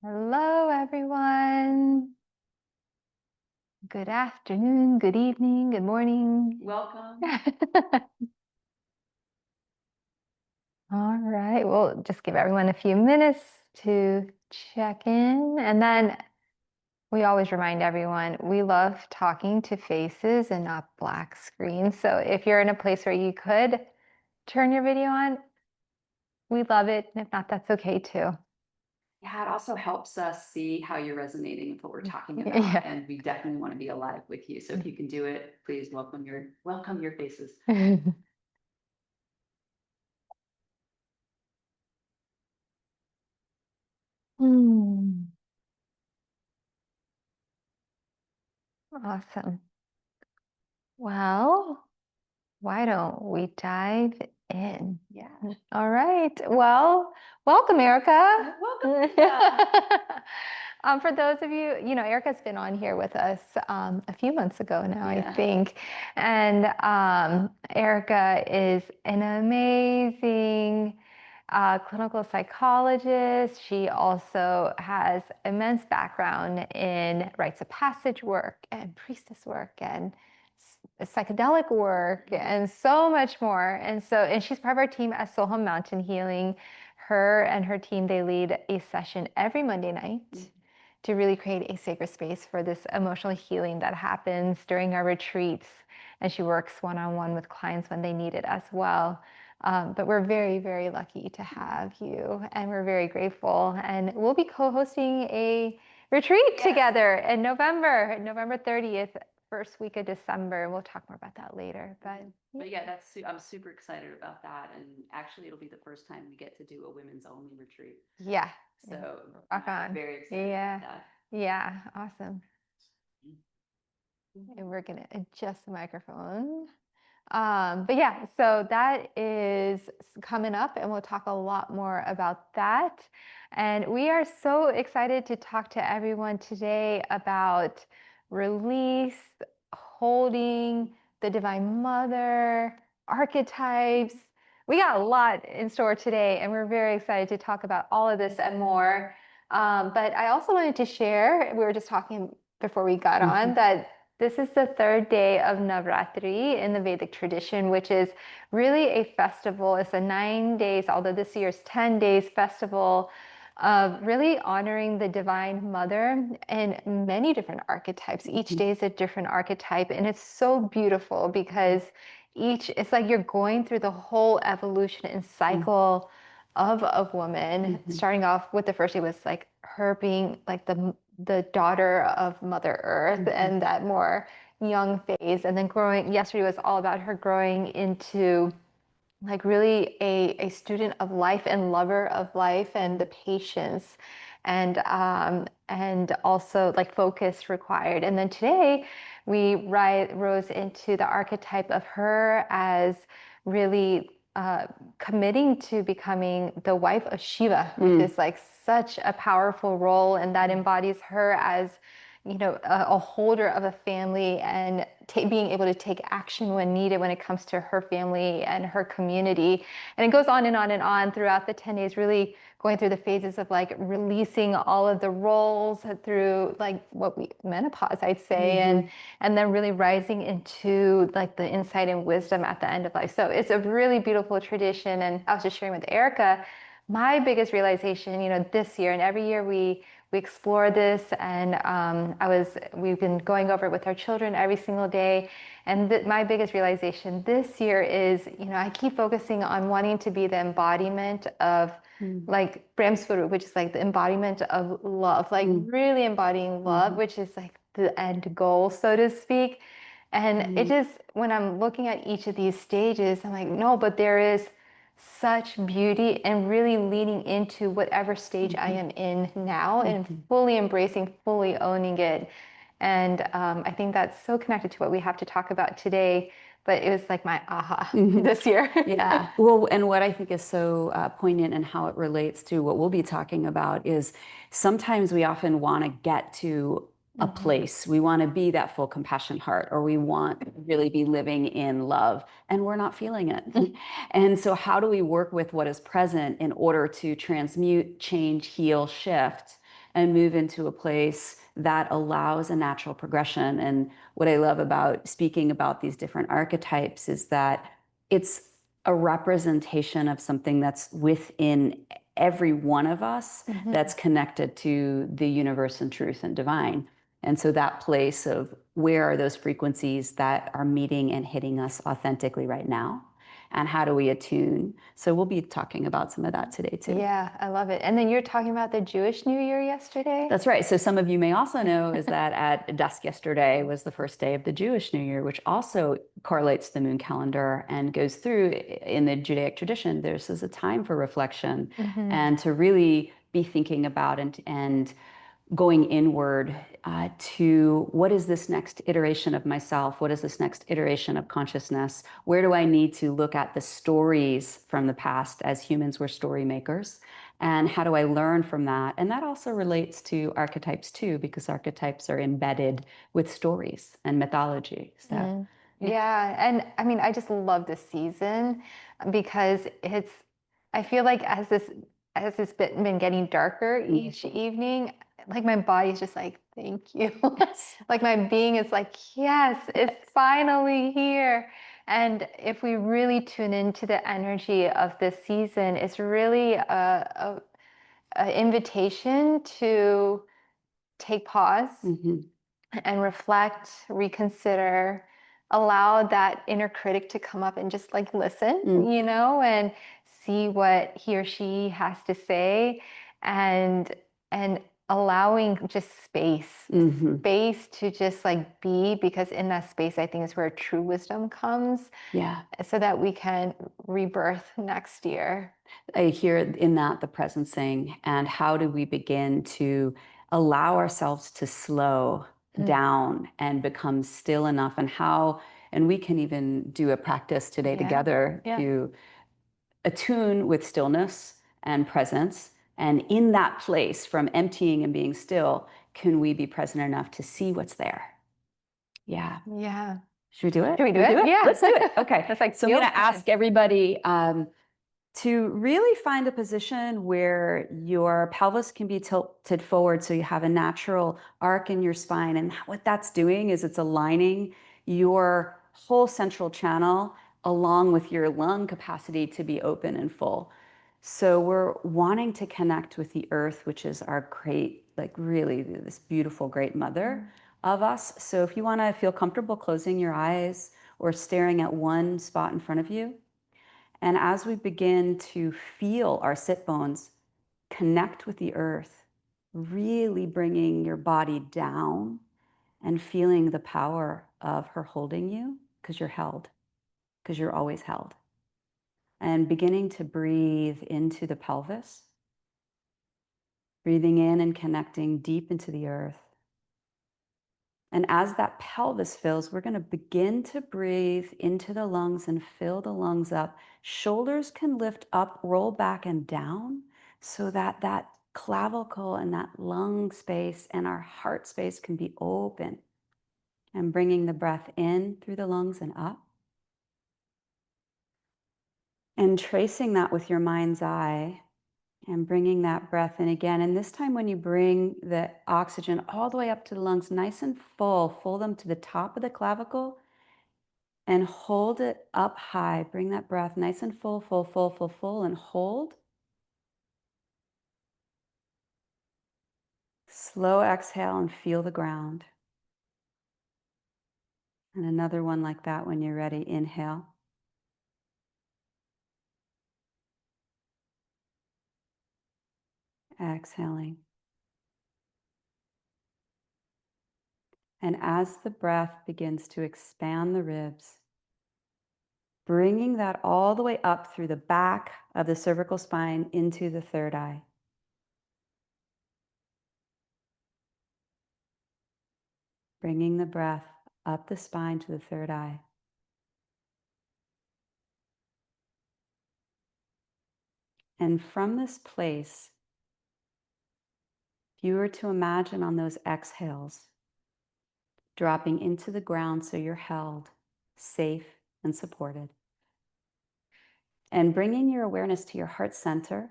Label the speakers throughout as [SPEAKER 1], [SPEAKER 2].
[SPEAKER 1] Hello, everyone. Good afternoon, good evening, good morning.
[SPEAKER 2] Welcome.
[SPEAKER 1] All right, we'll just give everyone a few minutes to check in. And then we always remind everyone, we love talking to faces and not black screens. So if you're in a place where you could turn your video on, we love it. And if not, that's okay too.
[SPEAKER 2] Yeah, it also helps us see how you're resonating with what we're talking about.
[SPEAKER 1] Yeah.
[SPEAKER 2] And we definitely want to be alive with you. So if you can do it, please welcome your faces.
[SPEAKER 1] Awesome. Well, why don't we dive in?
[SPEAKER 2] Yeah.
[SPEAKER 1] All right. Well, welcome, Erica.
[SPEAKER 2] Welcome. Yeah.
[SPEAKER 1] For those of you, Erica's been on here with us a few months ago now, I
[SPEAKER 2] Yeah.
[SPEAKER 1] think. And Erica is an amazing clinical psychologist. She also has immense background in rites of passage work and priestess work and psychedelic work and so much more. And she's part of our team at SoHum Mountain Healing. Her and her team, they lead a session every Monday night to really create a sacred space for this emotional healing that happens during our retreats. And she works one-on-one with clients when they need it as well. But we're very, very lucky to have you, and we're very grateful. And we'll be co-hosting a retreat together in November 30th, first week of December. We'll talk more about that later.
[SPEAKER 2] But yeah, I'm super excited about that. And actually, it'll be the first time we get to do a women's only retreat.
[SPEAKER 1] Yeah.
[SPEAKER 2] So
[SPEAKER 1] rock on.
[SPEAKER 2] I'm very excited about that.
[SPEAKER 1] Yeah, awesome. And we're gonna adjust the microphone. But yeah, so that is coming up, and we'll talk a lot more about that. And we are so excited to talk to everyone today about release, holding the Divine Mother, archetypes. We got a lot in store today, and we're very excited to talk about all of this and more. But I also wanted to share, we were just talking before we got on, that this is the third day of Navratri in the Vedic tradition, which is really a festival. It's a 9 days, although this year's 10 days festival of really honoring the Divine Mother in many different archetypes. Each day is a different archetype, and it's so beautiful because it's like you're going through the whole evolution and cycle of a woman. Starting off with the first day was like her being like the daughter of Mother Earth and that more young phase, and then growing. Yesterday was all about her growing into like really a student of life and lover of life and the patience and also like focus required. And then today we rose into the archetype of her as really committing to becoming the wife of Shiva, which is like such a powerful role, and that embodies her as a holder of a family and being able to take action when needed when it comes to her family and her community. And it goes on and on and on throughout the 10 days, really going through the phases of like releasing all of the roles through like menopause, I'd say, and then really rising into like the insight and wisdom at the end of life. So it's a really beautiful tradition. And I was just sharing with Erica, my biggest realization, this year, and every year we explore this, and we've been going over it with our children every single day. And my biggest realization this year is, I keep focusing on wanting to be the embodiment of like Brahmsvarup, which is like the embodiment of love, like really embodying love, which is like the end goal, so to speak. And it just, when I'm looking at each of these stages, I'm like, no, but there is such beauty and really leaning into whatever stage I am in now and fully embracing, fully owning it. And I think that's so connected to what we have to talk about today. But it was like my aha this year.
[SPEAKER 2] Yeah. Well, and what I think is so poignant and how it relates to what we'll be talking about is sometimes we often want to get to a place. We want to be that full compassion heart, or we want to really be living in love, and we're not feeling it. And so how do we work with what is present in order to transmute, change, heal, shift, and move into a place that allows a natural progression. And what I love about speaking about these different archetypes is that it's a representation of something that's within every one of us that's connected to the universe and truth and divine. And so that place of where are those frequencies that are meeting and hitting us authentically right now? And how do we attune? So we'll be talking about some of that today too.
[SPEAKER 1] Yeah, I love it. And then you're talking about the Jewish New Year yesterday?
[SPEAKER 2] That's right. So some of you may also know is that at dusk yesterday was the first day of the Jewish New Year, which also correlates to the moon calendar and goes through in the Judaic tradition. This is a time for reflection and to really be thinking about and going inward to what is this next iteration of myself? What is this next iteration of consciousness? Where do I need to look at the stories from the past, as humans were story makers? And how do I learn from that? And that also relates to archetypes too, because archetypes are embedded with stories and mythology. So,
[SPEAKER 1] yeah. And I mean, I just love this season because I feel like as it's been getting darker each evening, like my body's just like, thank you. Like my being is like, yes, it's finally here. And if we really tune into the energy of this season, it's really a invitation to take pause and reflect, reconsider, allow that inner critic to come up and just like listen, and see what he or she has to say, and allowing just space to just like be, because in that space I think is where true wisdom comes.
[SPEAKER 2] Yeah.
[SPEAKER 1] So that we can rebirth next year.
[SPEAKER 2] I hear in that the presencing, and how do we begin to allow ourselves to slow down and become still enough, and we can even do a practice today together to attune with stillness and presence. And in that place, from emptying and being still, can we be present enough to see what's there? Yeah.
[SPEAKER 1] Yeah.
[SPEAKER 2] Should we do it?
[SPEAKER 1] Should we do it? Yeah.
[SPEAKER 2] Let's do it. Okay.
[SPEAKER 1] That's like,
[SPEAKER 2] So I'm going to ask everybody to really find a position where your pelvis can be tilted forward so you have a natural arc in your spine. And what that's doing is it's aligning your whole central channel along with your lung capacity to be open and full. So we're wanting to connect with the earth, which is our great, like really this beautiful, great mother of us. So if you want to feel comfortable closing your eyes or staring at one spot in front of you, and as we begin to feel our sit bones connect with the earth, really bringing your body down and feeling the power of her holding you, because you're held, because you're always held. And beginning to breathe into the pelvis, breathing in and connecting deep into the earth. And as that pelvis fills, we're going to begin to breathe into the lungs and fill the lungs up. Shoulders can lift up, roll back and down, so that that clavicle and that lung space and our heart space can be open. And bringing the breath in through the lungs and up. And tracing that with your mind's eye. And bringing that breath in again. And this time when you bring the oxygen all the way up to the lungs, nice and full them to the top of the clavicle and hold it up high. Bring that breath nice and full, and hold. Slow exhale and feel the ground. And another one like that when you're ready. Inhale. Exhaling. And as the breath begins to expand the ribs, bringing that all the way up through the back of the cervical spine into the third eye. Bringing the breath up the spine to the third eye. And from this place, if you were to imagine on those exhales, dropping into the ground so you're held, safe and supported. And bringing your awareness to your heart center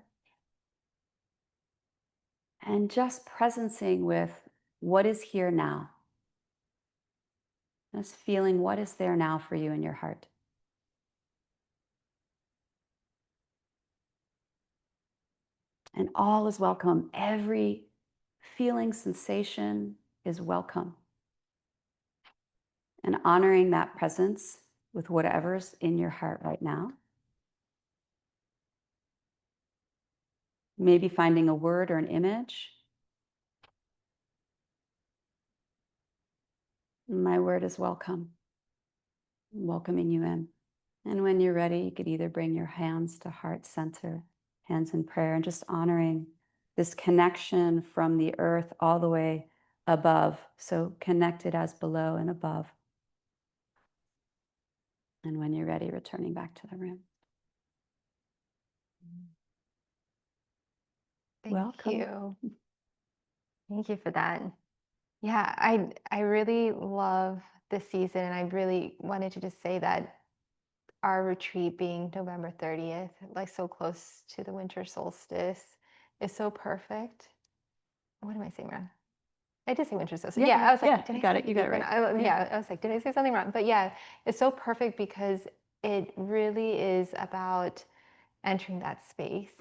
[SPEAKER 2] and just presencing with what is here now. Just feeling what is there now for you in your heart. And all is welcome. Every feeling, sensation is welcome. And honoring that presence with whatever's in your heart right now. Maybe finding a word or an image. My word is welcome. Welcoming you in. And when you're ready, you could either bring your hands to heart center, hands in prayer, and just honoring this connection from the earth all the way above. So connected as below and above. And when you're ready, returning back to the room.
[SPEAKER 1] Thank
[SPEAKER 2] Welcome.
[SPEAKER 1] you. Thank you for that. Yeah, I really love this season, and I really wanted to just say that our retreat being November 30th, like so close to the winter solstice, is so perfect. What am I saying wrong? I did say winter solstice. Yeah, I was like, did I say
[SPEAKER 2] You got it right.
[SPEAKER 1] yeah, I was like, did I say something wrong? But yeah, it's so perfect because it really is about entering that space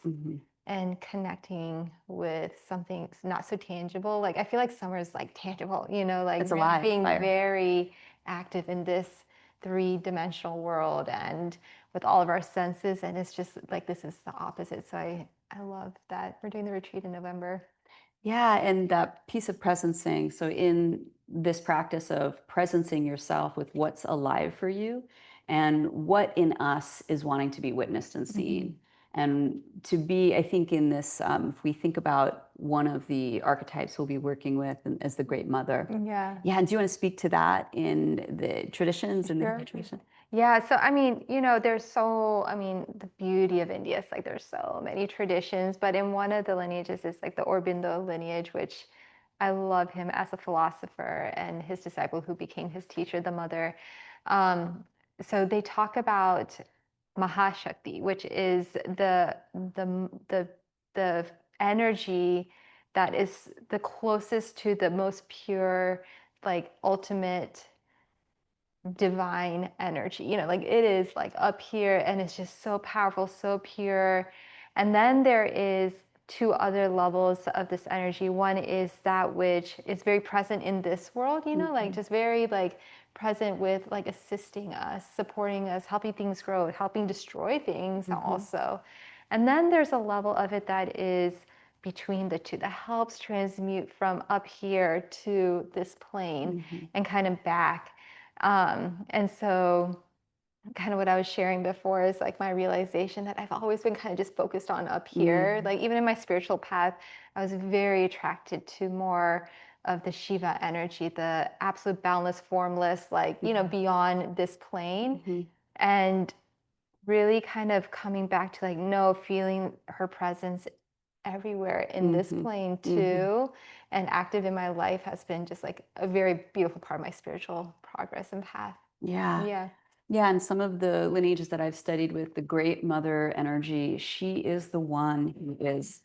[SPEAKER 1] and connecting with something not so tangible. Like I feel like summer is like tangible, like
[SPEAKER 2] It's alive,
[SPEAKER 1] being
[SPEAKER 2] fire.
[SPEAKER 1] very active in this three-dimensional world and with all of our senses. And it's just like this is the opposite. So I love that we're doing the retreat in November.
[SPEAKER 2] Yeah, and that piece of presencing. So in this practice of presencing yourself with what's alive for you and what in us is wanting to be witnessed and seen. And to be, I think in this, if we think about one of the archetypes we'll be working with as the Great Mother.
[SPEAKER 1] Yeah.
[SPEAKER 2] Yeah, and do you want to speak to that in the traditions and
[SPEAKER 1] Sure.
[SPEAKER 2] the tradition?
[SPEAKER 1] Yeah, so I mean, the beauty of India is like there's so many traditions, but in one of the lineages is like the Aurobindo lineage, which I love him as a philosopher and his disciple who became his teacher, the mother. So they talk about Mahashakti, which is the energy that is the closest to the most pure, like ultimate divine energy, like it is like up here and it's just so powerful, so pure. And then there is two other levels of this energy. One is that which is very present in this world, like just very like present with like assisting us, supporting us, helping things grow, helping destroy things also. And then there's a level of it that is between the two that helps transmute from up here to this plane and kind of back. And so kind of what I was sharing before is like my realization that I've always been kind of just focused on up here. Like even in my spiritual path, I was very attracted to more of the Shiva energy, the absolute boundless, formless, like, beyond this plane. And really kind of coming back to like, no, feeling her presence everywhere in this plane too, and active in my life has been just like a very beautiful part of my spiritual progress and path.
[SPEAKER 2] Yeah, and some of the lineages that I've studied with the Great Mother energy, she is the one who is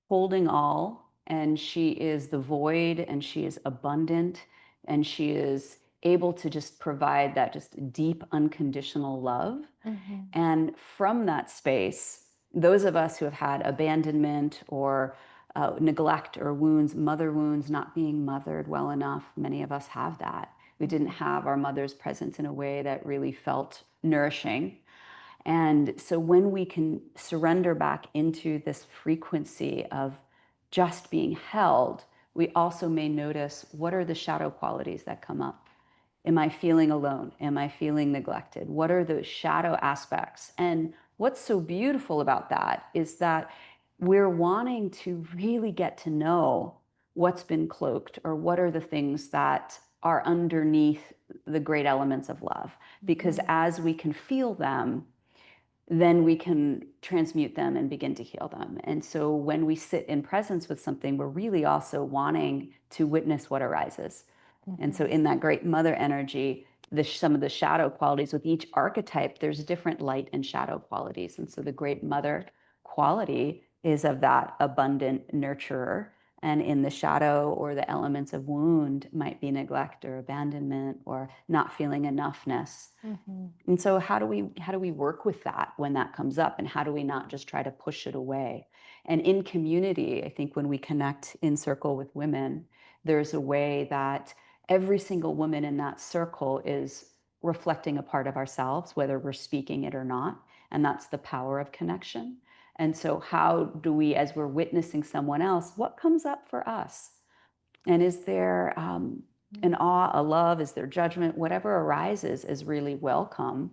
[SPEAKER 2] holding all, and she is the void, and she is abundant, and she is able to just provide that just deep unconditional love. And from that space, those of us who have had abandonment or neglect or wounds, mother wounds, not being mothered well enough, many of us have that. We didn't have our mother's presence in a way that really felt nourishing. And so when we can surrender back into this frequency of just being held, we also may notice what are the shadow qualities that come up. Am I feeling alone? Am I feeling neglected? What are those shadow aspects? And what's so beautiful about that is that we're wanting to really get to know what's been cloaked or what are the things that are underneath the great elements of love. Because as we can feel them, then we can transmute them and begin to heal them. And so when we sit in presence with something, we're really also wanting to witness what arises. And so in that Great Mother energy, some of the shadow qualities with each archetype, there's different light and shadow qualities. And so the Great Mother quality is of that abundant nurturer. And in the shadow or the elements of wound might be neglect or abandonment or not feeling enoughness. And so how do we work with that when that comes up, and how do we not just try to push it away? And in community, I think when we connect in circle with women, there's a way that every single woman in that circle is reflecting a part of ourselves, whether we're speaking it or not. And that's the power of connection. And so how do we, as we're witnessing someone else, what comes up for us? And is there an awe, a love, is there judgment? Whatever arises is really welcome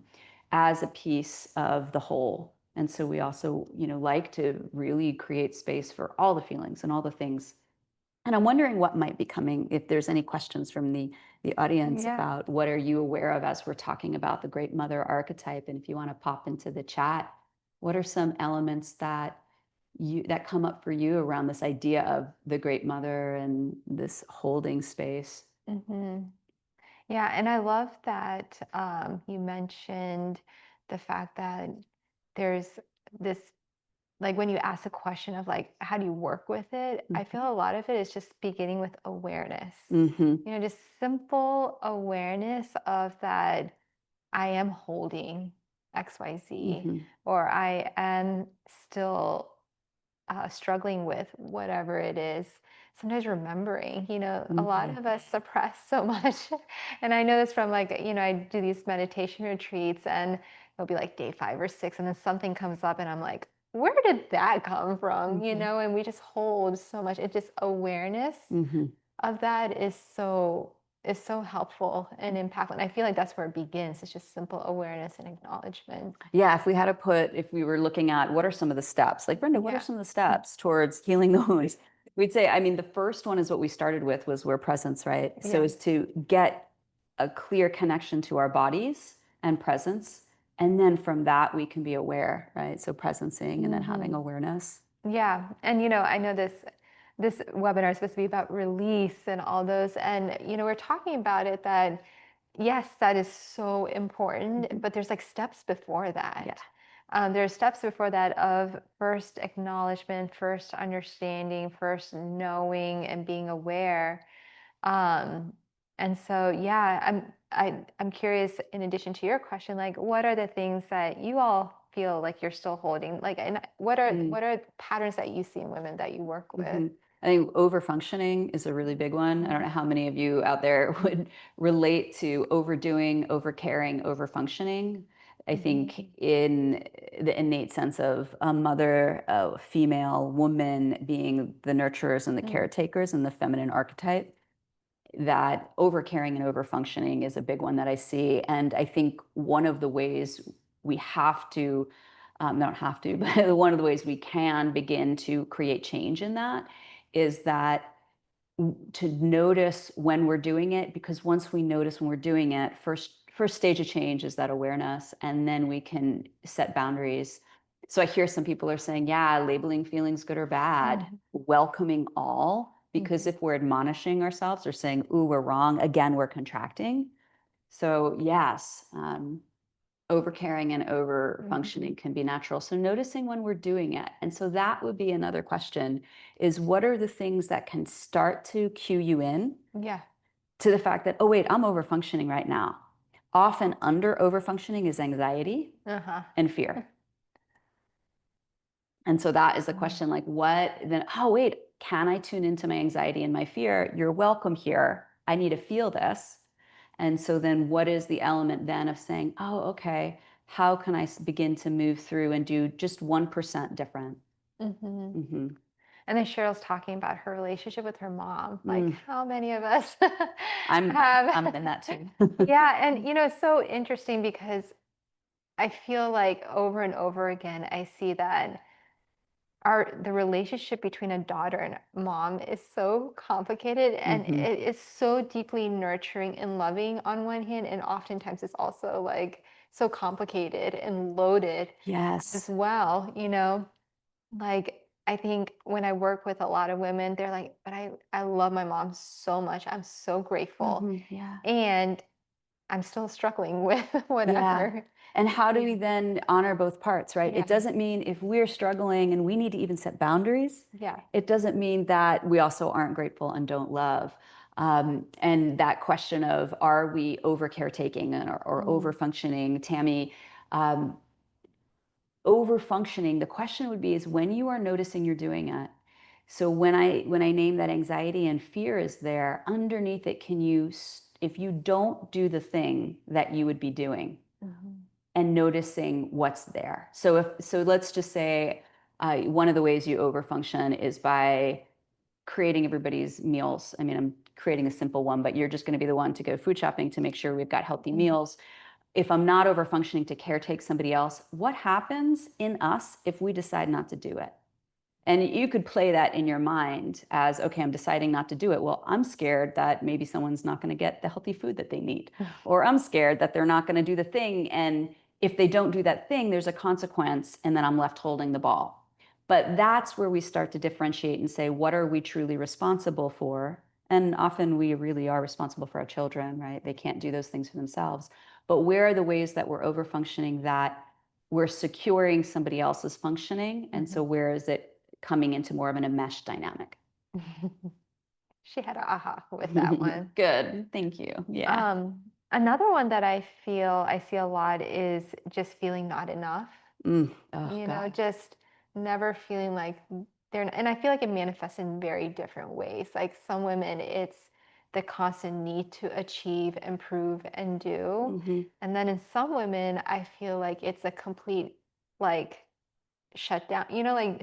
[SPEAKER 2] as a piece of the whole. And so we also, like to really create space for all the feelings and all the things. And I'm wondering what might be coming, if there's any questions from the audience
[SPEAKER 1] Yeah.
[SPEAKER 2] about what are you aware of as we're talking about the Great Mother archetype. And if you want to pop into the chat, what are some elements that come up for you around this idea of the Great Mother and this holding space?
[SPEAKER 1] Yeah, and I love that you mentioned the fact that there's this, like when you ask a question of like, how do you work with it? I feel a lot of it is just beginning with awareness. Just simple awareness of that I am holding XYZ, or I am still struggling with whatever it is. Sometimes remembering, a lot of us suppress so much. And I know this from like, I do these meditation retreats and it'll be like day 5 or 6, and then something comes up and I'm like, where did that come from? And we just hold so much. It's just awareness of that is so helpful and impactful. And I feel like that's where it begins. It's just simple awareness and acknowledgement.
[SPEAKER 2] Yeah, if we were looking at what are some of the steps, like Brenda, what are some of the steps towards healing the wounds? We'd say, I mean, the first one is what we started with, was where presence, right? So is to get a clear connection to our bodies and presence. And then from that, we can be aware, right? So presencing and then having awareness.
[SPEAKER 1] Yeah. And, I know this webinar is supposed to be about release and all those. And, we're talking about it that, yes, that is so important, but there's like steps before that. There's steps before that of first acknowledgement, first understanding, first knowing and being aware. And so, yeah, I'm curious, in addition to your question, like, what are the things that you all feel like you're still holding? Like, and what are patterns that you see in women that you work with?
[SPEAKER 2] I think overfunctioning is a really big one. I don't know how many of you out there would relate to overdoing, overcaring, overfunctioning. I think in the innate sense of a mother, a female woman being the nurturers and the caretakers and the feminine archetype, that overcaring and overfunctioning is a big one that I see. And I think one of the ways we have to, don't have to, but one of the ways we can begin to create change in that is that to notice when we're doing it, because once we notice when we're doing it, first stage of change is that awareness, and then we can set boundaries. So I hear some people are saying, yeah, labeling feelings good or bad, welcoming all, because if we're admonishing ourselves or saying, ooh, we're wrong, again, we're contracting. So yes, overcaring and over functioning can be natural. So noticing when we're doing it. And so that would be another question, is what are the things that can start to cue you in to the fact that, oh, wait, I'm over functioning right now. Often under over functioning is anxiety and fear. And so that is the question, like what then, oh, wait, can I tune into my anxiety and my fear? You're welcome here. I need to feel this. And so then what is the element then of saying, oh, okay, how can I begin to move through and do just 1% different?
[SPEAKER 1] And then Cheryl's talking about her relationship with her mom. Like, how many of us
[SPEAKER 2] I'm
[SPEAKER 1] have?
[SPEAKER 2] in that too.
[SPEAKER 1] Yeah, and it's so interesting because I feel like over and over again, I see that the relationship between a daughter and mom is so complicated, and it is so deeply nurturing and loving on one hand, and oftentimes it's also like so complicated and loaded as well, like I think when I work with a lot of women, they're like, but I love my mom so much. I'm so grateful. And I'm still struggling with
[SPEAKER 2] Yeah.
[SPEAKER 1] whatever.
[SPEAKER 2] And how do we then honor both parts, right?
[SPEAKER 1] Yeah.
[SPEAKER 2] It doesn't mean if we're struggling and we need to even set boundaries,
[SPEAKER 1] Yeah.
[SPEAKER 2] it doesn't mean that we also aren't grateful and don't love. And that question of, are we over caretaking or over functioning? Tammy, over functioning, the question would be is when you are noticing you're doing it. So when I name that anxiety and fear is there, underneath it, can you, if you don't do the thing that you would be doing, and noticing what's there. So let's just say one of the ways you overfunction is by creating everybody's meals. I mean, I'm creating a simple one, but you're just going to be the one to go food shopping to make sure we've got healthy meals. If I'm not overfunctioning to caretake somebody else, what happens in us if we decide not to do it? And you could play that in your mind as, okay, I'm deciding not to do it. Well, I'm scared that maybe someone's not going to get the healthy food that they need. Or I'm scared that they're not going to do the thing. And if they don't do that thing, there's a consequence, and then I'm left holding the ball. But that's where we start to differentiate and say, what are we truly responsible for? And often we really are responsible for our children, right? They can't do those things for themselves. But where are the ways that we're overfunctioning that we're securing somebody else's functioning? And so where is it coming into more of an enmeshed dynamic?
[SPEAKER 1] She had an aha with that one.
[SPEAKER 2] Good, thank you. Yeah.
[SPEAKER 1] Another one that I see a lot is just feeling not enough.
[SPEAKER 2] Oh,
[SPEAKER 1] You know,
[SPEAKER 2] God.
[SPEAKER 1] just never feeling like they're, and I feel like it manifests in very different ways. Like some women, it's the constant need to achieve, improve, and do. And then in some women, I feel like it's a complete like shutdown, you know, like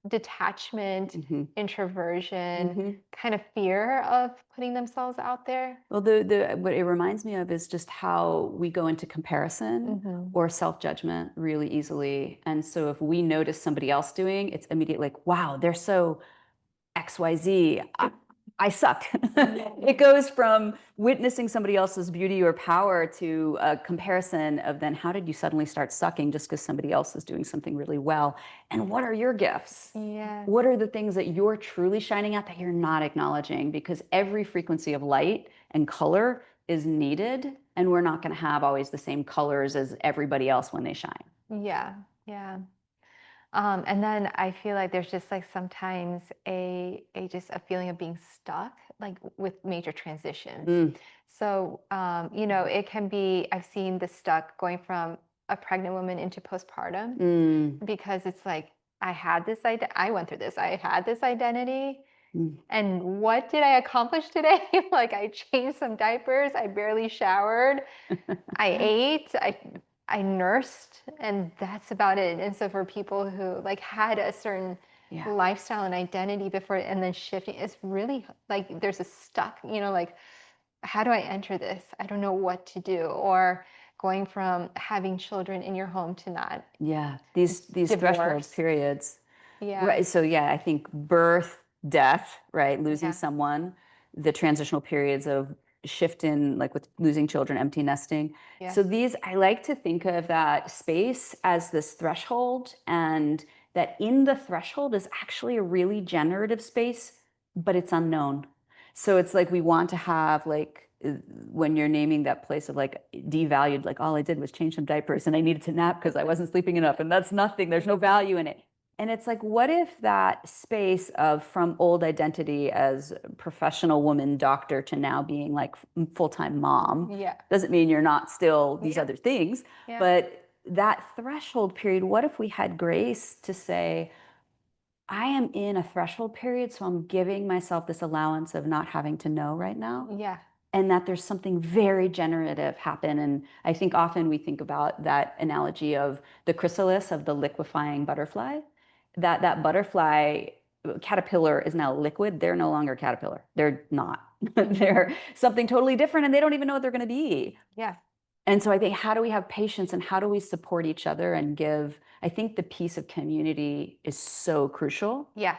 [SPEAKER 1] detachment, introversion, kind of fear of putting themselves out there.
[SPEAKER 2] Well, what it reminds me of is just how we go into comparison or self-judgment really easily. And so if we notice somebody else doing, it's immediately like, wow, they're so XYZ. I suck. It goes from witnessing somebody else's beauty or power to a comparison of then how did you suddenly start sucking just because somebody else is doing something really well? And what are your gifts?
[SPEAKER 1] Yeah.
[SPEAKER 2] What are the things that you're truly shining at that you're not acknowledging? Because every frequency of light and color is needed, and we're not going to have always the same colors as everybody else when they shine.
[SPEAKER 1] Yeah. Yeah. And then I feel like there's just like sometimes just a feeling of being stuck, like with major transitions. So, you know, it can be, I've seen the stuck going from a pregnant woman into postpartum because it's like, I went through this, I had this identity. And what did I accomplish today? Like I changed some diapers, I barely showered, I ate, I nursed, and that's about it. And so for people who like had a certain lifestyle and identity before and then shifting, it's really like there's a stuck, you know, like how do I enter this? I don't know what to do. Or going from having children in your home to not.
[SPEAKER 2] Yeah, these threshold periods.
[SPEAKER 1] Yeah.
[SPEAKER 2] Right. So yeah, I think birth, death, right? Losing
[SPEAKER 1] Yeah.
[SPEAKER 2] someone, the transitional periods of shift in, like with losing children, empty nesting.
[SPEAKER 1] Yeah.
[SPEAKER 2] So these, I like to think of that space as this threshold, and that in the threshold is actually a really generative space, but it's unknown. So it's like we want to have like when you're naming that place of like devalued, like all I did was change some diapers and I needed to nap because I wasn't sleeping enough, and that's nothing. There's no value in it. And it's like, what if that space of from old identity as professional woman doctor to now being like full-time mom, doesn't mean you're not still these other things, but that threshold period, what if we had grace to say, I am in a threshold period, so I'm giving myself this allowance of not having to know right now.
[SPEAKER 1] Yeah.
[SPEAKER 2] And that there's something very generative happen. And I think often we think about that analogy of the chrysalis of the liquefying butterfly, that butterfly caterpillar is now liquid. They're no longer caterpillar. They're not. They're something totally different, and they don't even know what they're going to be.
[SPEAKER 1] Yeah.
[SPEAKER 2] And so I think, how do we have patience and how do we support each other and give? I think the piece of community is so crucial.
[SPEAKER 1] Yeah.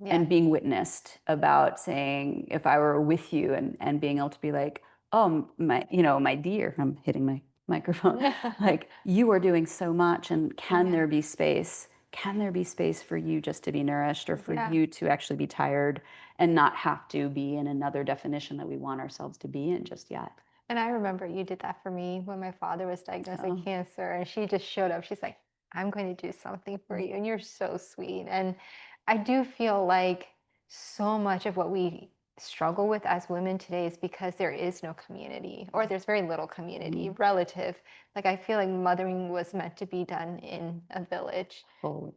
[SPEAKER 2] And being witnessed about saying, if I were with you and being able to be like, oh, my dear, I'm hitting my microphone, like you are doing so much, and can there be space? Can there be space for you just to be nourished, or for you to actually be tired and not have to be in another definition that we want ourselves to be in just yet?
[SPEAKER 1] And I remember you did that for me when my father was diagnosed with
[SPEAKER 2] Oh,
[SPEAKER 1] cancer, and she just showed up. She's like, I'm going to do something for
[SPEAKER 2] mm,
[SPEAKER 1] you. And you're so sweet. And I do feel like so much of what we struggle with as women today is because there is no community, or there's very little community,
[SPEAKER 2] mm,
[SPEAKER 1] relative. Like, I feel like mothering was meant to be done in a village.
[SPEAKER 2] oh,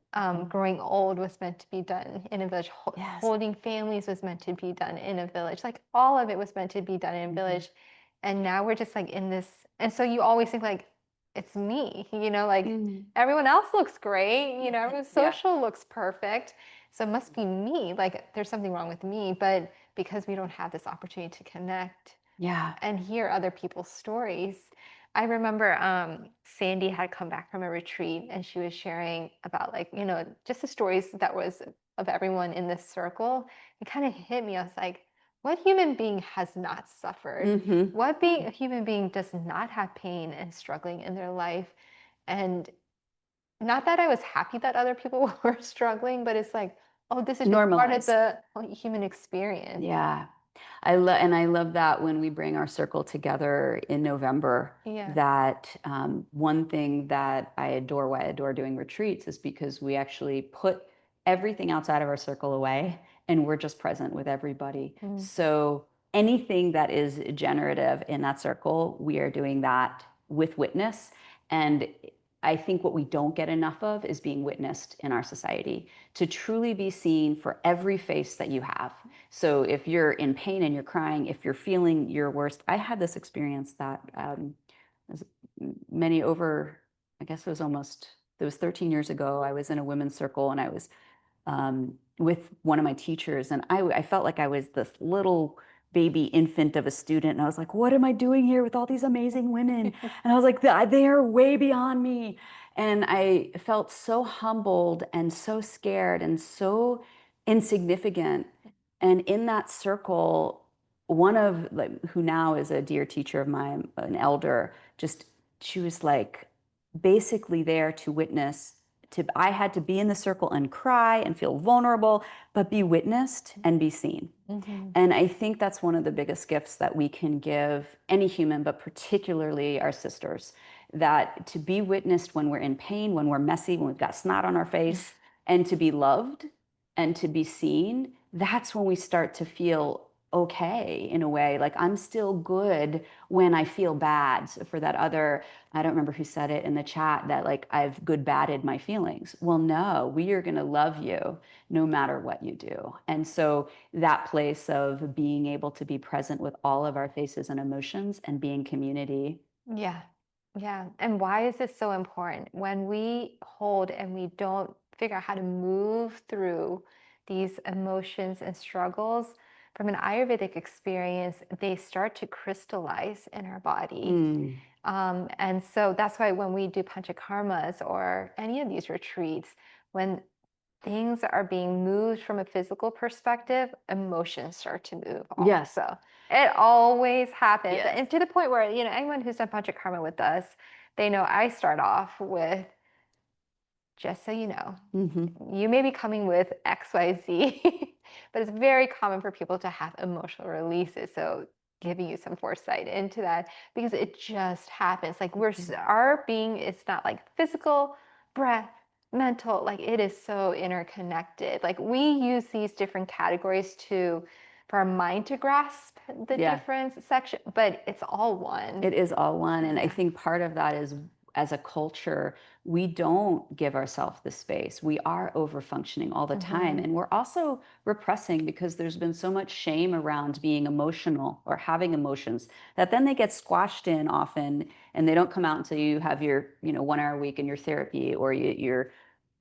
[SPEAKER 1] Growing old was meant to be done in a village.
[SPEAKER 2] yes.
[SPEAKER 1] Holding families was meant to be done in a village. Like, all of it was meant to be done in a
[SPEAKER 2] Mhm.
[SPEAKER 1] village. And now we're just like in this. And so you always think like, it's me, like
[SPEAKER 2] Mm.
[SPEAKER 1] everyone else looks great, everyone's
[SPEAKER 2] Yeah.
[SPEAKER 1] social looks perfect. So it must be me. Like, there's something wrong with me. But because we don't have this opportunity to connect
[SPEAKER 2] Yeah.
[SPEAKER 1] and hear other people's stories. I remember Sandy had come back from a retreat and she was sharing about, like, just the stories that was of everyone in this circle. It kind of hit me. I was like, what human being has not suffered?
[SPEAKER 2] Hmm.
[SPEAKER 1] What being a human being does not have pain and struggling in their life? And not that I was happy that other people were struggling, but it's like, oh, this is just part of
[SPEAKER 2] Normalized.
[SPEAKER 1] the human experience.
[SPEAKER 2] Yeah. I love that when we bring our circle together in November,
[SPEAKER 1] Yeah.
[SPEAKER 2] that one thing that why I adore doing retreats is because we actually put everything outside of our circle away and we're just present with everybody.
[SPEAKER 1] Mm.
[SPEAKER 2] So anything that is generative in that circle, we are doing that with witness. And I think what we don't get enough of is being witnessed in our society, to truly be seen for every face that you have. So if you're in pain and you're crying, if you're feeling your worst, I had this experience that was many over, I guess it was 13 years ago. I was in a women's circle and I was with one of my teachers, and I felt like I was this little baby infant of a student. And I was like, what am I doing here with all these amazing women? And I was like, they are way beyond me. And I felt so humbled and so scared and so insignificant. And in that circle, one of, like, who now is a dear teacher of mine, an elder, just, she was like basically there to witness, to I had to be in the circle and cry and feel vulnerable, but be witnessed and be seen.
[SPEAKER 1] Mm-hmm.
[SPEAKER 2] And I think that's one of the biggest gifts that we can give any human, but particularly our sisters, that to be witnessed when we're in pain, when we're messy, when we've got snot on our face, and to be loved and to be seen, that's when we start to feel okay in a way. Like, I'm still good when I feel bad. So for that other, I don't remember who said it in the chat, that like I've good badded my feelings. Well, no, we are going to love you no matter what you do. And so that place of being able to be present with all of our faces and emotions and being community.
[SPEAKER 1] Yeah. Yeah. And why is this so important? When we hold and we don't figure out how to move through these emotions and struggles, from an Ayurvedic experience, they start to crystallize in our body.
[SPEAKER 2] Mm,
[SPEAKER 1] And so that's why when we do panchakarmas or any of these retreats, when things are being moved from a physical perspective, emotions start to move
[SPEAKER 2] yes.
[SPEAKER 1] also. It always happens.
[SPEAKER 2] Yes.
[SPEAKER 1] And to the point where, anyone who's done Panchakarma with us, they know I start off with, just so you know,
[SPEAKER 2] Hmm.
[SPEAKER 1] you may be coming with XYZ, but it's very common for people to have emotional releases. So giving you some foresight into that, because it just happens. Like, our being is not like physical, breath, mental, like it is so interconnected. Like, we use these different categories for our mind to grasp the
[SPEAKER 2] Yeah.
[SPEAKER 1] different section, but it's all one.
[SPEAKER 2] It is all one. And I
[SPEAKER 1] Yeah.
[SPEAKER 2] think part of that is, as a culture, we don't give ourselves the space. We are over functioning all the time.
[SPEAKER 1] Mm-hmm.
[SPEAKER 2] And we're also repressing because there's been so much shame around being emotional or having emotions that then they get squashed in often, and they don't come out until you have your, 1 hour a week in your therapy, or you're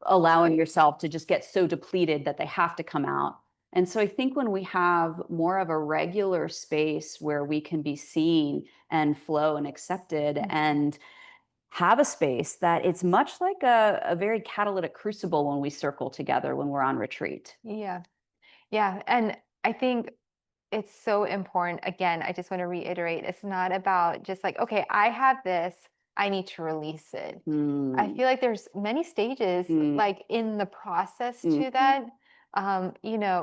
[SPEAKER 2] allowing yourself to just get so depleted that they have to come out. And so I think when we have more of a regular space where we can be seen and flow and accepted, and have a space that it's much like a very catalytic crucible when we circle together when we're on retreat.
[SPEAKER 1] Yeah. Yeah. And I think it's so important. Again, I just want to reiterate, it's not about just like, okay, I have this, I need to release it. I
[SPEAKER 2] Mm,
[SPEAKER 1] feel like there's many stages
[SPEAKER 2] mm,
[SPEAKER 1] like in the process
[SPEAKER 2] mm,
[SPEAKER 1] to that.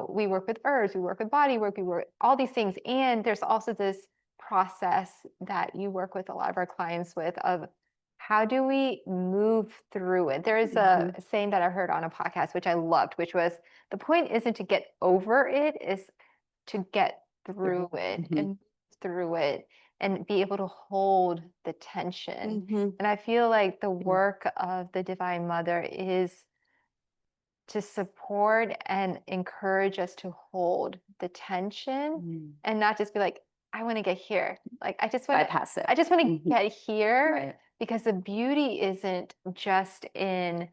[SPEAKER 1] We work with herbs, we work with body work, we work all these things. And there's also this process that you work with a lot of our clients with of how do we move through it? There is a saying that I heard on a podcast, which I loved, which was the point isn't to get over it, is to get through it and through it and be able to hold the tension. And I feel like the work of the Divine Mother is to support and encourage us to hold the tension and not just be like, I want to get here. Like
[SPEAKER 2] Bypass it.
[SPEAKER 1] I just want to get here,
[SPEAKER 2] Right.
[SPEAKER 1] because the beauty isn't just in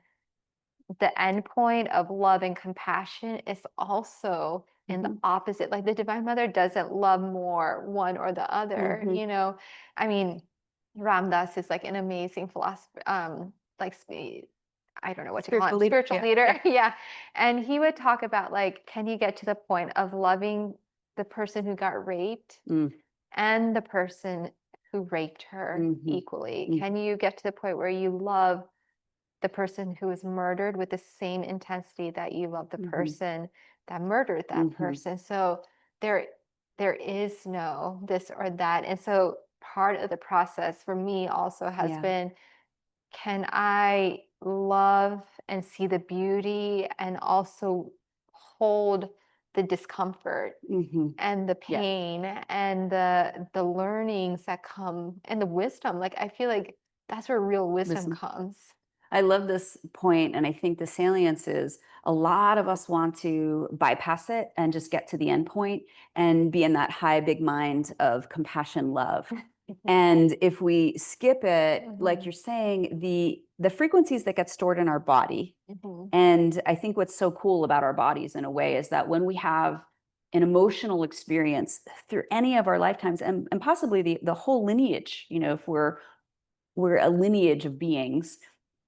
[SPEAKER 1] the end point of love and compassion. It's also in the opposite. Like the Divine Mother doesn't love more one or the other, you know. I mean, Ram Dass is like an amazing philosopher, like I don't know what to call him, spiritual leader. Yeah. And he would talk about like, can you get to the point of loving the person who got raped and the person who raped her equally? Can you get to the point where you love the person who was murdered with the same intensity that you love the person that murdered that person? So there is no this or that. And so part of the process for me also has been, can I love and see the beauty and also hold the discomfort and the pain and the learnings that come and the wisdom? Like I feel like that's where real wisdom comes.
[SPEAKER 2] I love this point, and I think the salience is a lot of us want to bypass it and just get to the end point and be in that high big mind of compassion, love. And if we skip it, like you're saying, the frequencies that get stored in our body, and I think what's so cool about our bodies in a way is that when we have an emotional experience through any of our lifetimes, and possibly the whole lineage, you know, if we're a lineage of beings,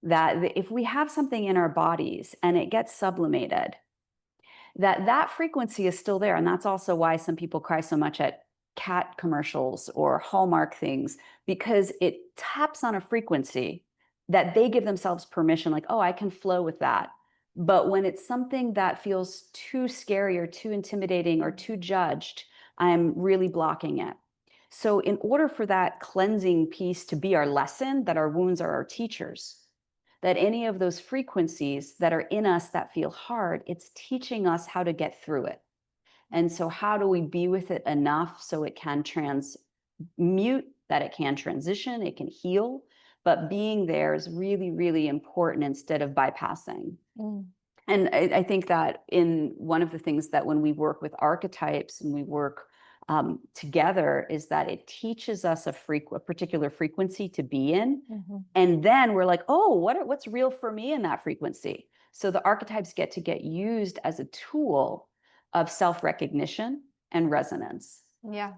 [SPEAKER 2] that if we have something in our bodies and it gets sublimated, that frequency is still there. And that's also why some people cry so much at cat commercials or Hallmark things, because it taps on a frequency that they give themselves permission, like, oh, I can flow with that. But when it's something that feels too scary or too intimidating or too judged, I'm really blocking it. So in order for that cleansing piece to be our lesson, that our wounds are our teachers, that any of those frequencies that are in us that feel hard, it's teaching us how to get through it. And so how do we be with it enough so it can transmute, that it can transition, it can heal, but being there is really, really important instead of bypassing. And I think that in one of the things that when we work with archetypes and we work together is that it teaches us a particular frequency to be in. And then we're like, oh, what's real for me in that frequency? So the archetypes get used as a tool of self-recognition and resonance.
[SPEAKER 1] Yeah.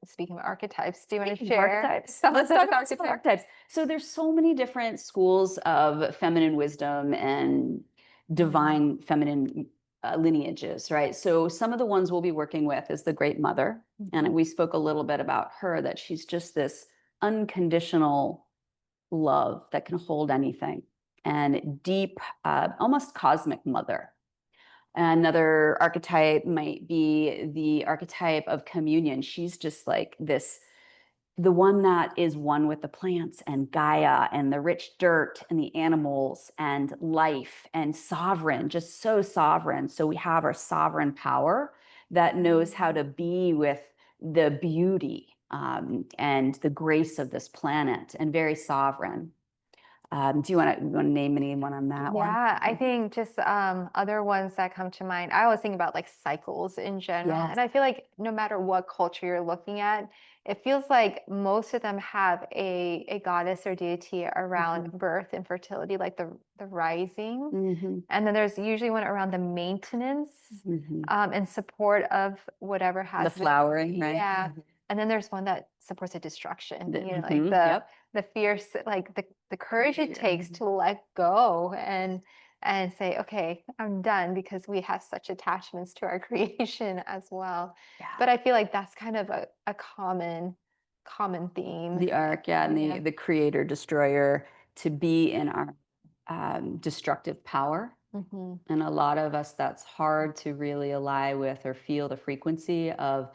[SPEAKER 1] Speaking of archetypes, do you want to share?
[SPEAKER 2] Archetypes. Let's talk about archetypes. So there's so many different schools of feminine wisdom and divine feminine lineages, right? So some of the ones we'll be working with is the Great Mother. And we spoke a little bit about her, that she's just this unconditional love that can hold anything, and deep, almost cosmic mother. Another archetype might be the archetype of communion. She's just like this, the one that is one with the plants and Gaia and the rich dirt and the animals and life and sovereign, just so sovereign. So we have our sovereign power that knows how to be with the beauty and the grace of this planet, and very sovereign. Do you want to name anyone on that one?
[SPEAKER 1] Yeah, I think just other ones that come to mind. I always think about like cycles in general. And I feel like no matter what culture you're looking at, it feels like most of them have a goddess or deity around birth and fertility, like the rising. And then there's usually one around the maintenance and support of whatever has
[SPEAKER 2] the flowering, right?
[SPEAKER 1] Yeah. And then there's one that supports the destruction, you know, like the fierce, like the courage it takes to let go and say, okay, I'm done, because we have such attachments to our creation as well. But I feel like that's kind of a common theme.
[SPEAKER 2] The arc, and the creator destroyer, to be in our destructive power. And a lot of us, that's hard to really ally with or feel the frequency of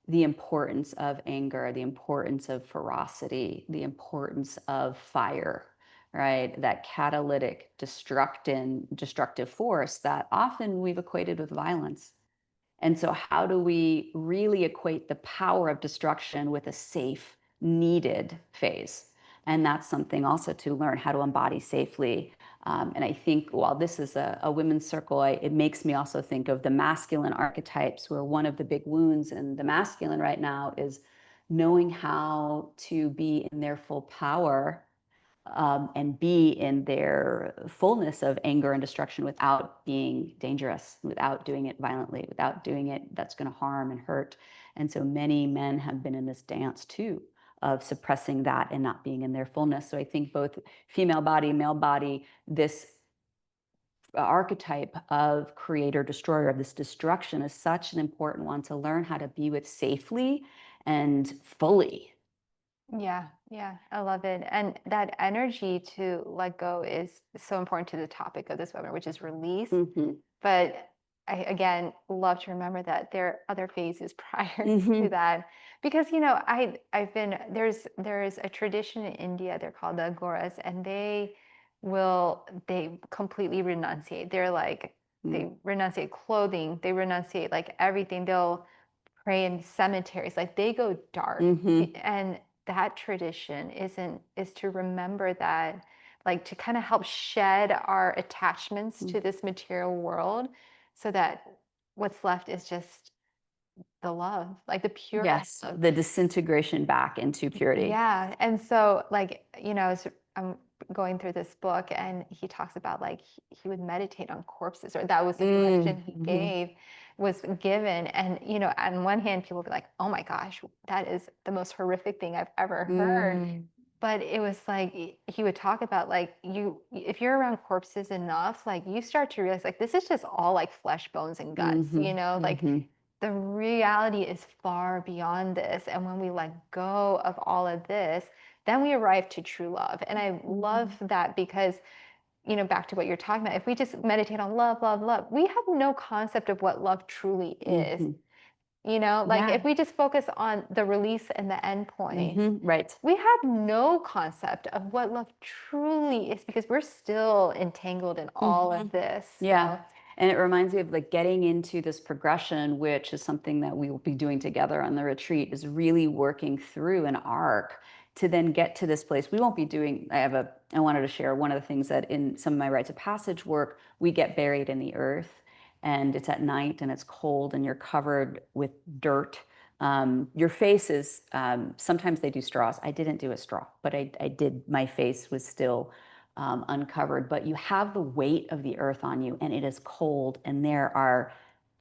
[SPEAKER 2] the importance of anger, the importance of ferocity, the importance of fire, right? That catalytic destructive force that often we've equated with violence. And so, how do we really equate the power of destruction with a safe, needed phase? And that's something also to learn how to embody safely. And I think while this is a women's circle, it makes me also think of the masculine archetypes, where one of the big wounds in the masculine right now is knowing how to be in their full power, and be in their fullness of anger and destruction without being dangerous, without doing it violently, without doing it that's going to harm and hurt. And so many men have been in this dance too of suppressing that and not being in their fullness. So I think both female body, male body, this archetype of creator destroyer, of this destruction, is such an important one to learn how to be with safely and fully.
[SPEAKER 1] Yeah, yeah, I love it. And that energy to let go is so important to the topic of this webinar, which is release.
[SPEAKER 2] Mm-hmm.
[SPEAKER 1] But I, again, love to remember that there are other phases prior
[SPEAKER 2] Mm-hmm.
[SPEAKER 1] to that. Because, I've been, there's a tradition in India, they're called the Agoras, and they completely renunciate. They're like, they renunciate clothing, they renunciate like everything. They'll pray in cemeteries, like they go dark.
[SPEAKER 2] Mm-hmm.
[SPEAKER 1] And that tradition is to remember that, like to kind of help shed our attachments to this material world, so that what's left is just the love, like the pure
[SPEAKER 2] Yes,
[SPEAKER 1] love.
[SPEAKER 2] the disintegration back into purity.
[SPEAKER 1] Yeah. And so, like, I'm going through this book, and he talks about like he would meditate on corpses, or that was the direction he
[SPEAKER 2] Mm-hmm.
[SPEAKER 1] was given. And, on one hand, people would be like, oh my gosh, that is the most horrific thing I've ever heard.
[SPEAKER 2] Mm-hmm.
[SPEAKER 1] But it was like he would talk about like if you're around corpses enough, like you start to realize like this is just all like flesh, bones, and guts, like
[SPEAKER 2] Mm-hmm.
[SPEAKER 1] the reality is far beyond this. And when we let go of all of this, then we arrive to true love. And I love that because, back to what you're talking about, if we just meditate on love, love, love, we have no concept of what love truly is.
[SPEAKER 2] Mm-hmm.
[SPEAKER 1] Like
[SPEAKER 2] Yeah.
[SPEAKER 1] if we just focus on the release and the end point,
[SPEAKER 2] Mm-hmm. Right.
[SPEAKER 1] we have no concept of what love truly is, because we're still entangled in all
[SPEAKER 2] Mm-hmm.
[SPEAKER 1] of this.
[SPEAKER 2] Yeah. And it reminds me of like getting into this progression, which is something that we will be doing together on the retreat, is really working through an arc to then get to this place. We won't be doing, I wanted to share one of the things that in some of my rites of passage work, we get buried in the earth, and it's at night and it's cold and you're covered with dirt. Your face is, sometimes they do straws. I didn't do a straw, but I did, my face was still uncovered, but you have the weight of the earth on you, and it is cold, and there are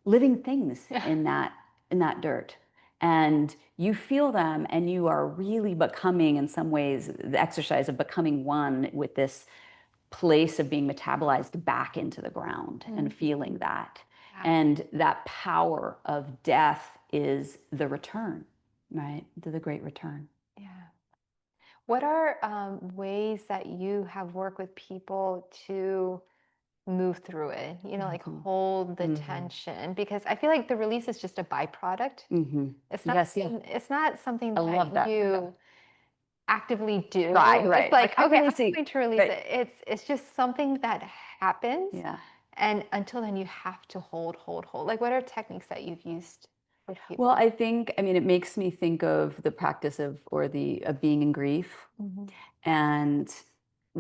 [SPEAKER 2] living things
[SPEAKER 1] Yeah.
[SPEAKER 2] in that dirt, and you feel them, and you are really becoming, in some ways, the exercise of becoming one with this place of being metabolized back into the ground and feeling that.
[SPEAKER 1] Yeah.
[SPEAKER 2] And that power of death is the return, right? The great return.
[SPEAKER 1] Yeah. What are ways that you have worked with people to move through it? Like hold the tension, because I feel like the release is just a byproduct.
[SPEAKER 2] Mm-hmm.
[SPEAKER 1] It's not.
[SPEAKER 2] Yes, yeah.
[SPEAKER 1] It's not something
[SPEAKER 2] I love
[SPEAKER 1] that
[SPEAKER 2] that.
[SPEAKER 1] you actively do.
[SPEAKER 2] Right,
[SPEAKER 1] It's
[SPEAKER 2] right.
[SPEAKER 1] like,
[SPEAKER 2] I'm
[SPEAKER 1] okay,
[SPEAKER 2] gonna
[SPEAKER 1] I'm
[SPEAKER 2] see.
[SPEAKER 1] going to release
[SPEAKER 2] Right.
[SPEAKER 1] it. It's just something that happens,
[SPEAKER 2] Yeah.
[SPEAKER 1] and until then, you have to hold, hold, hold. Like, what are techniques that you've used with
[SPEAKER 2] Well,
[SPEAKER 1] people?
[SPEAKER 2] I think, I mean, it makes me think of the practice of, or the, of being in grief. And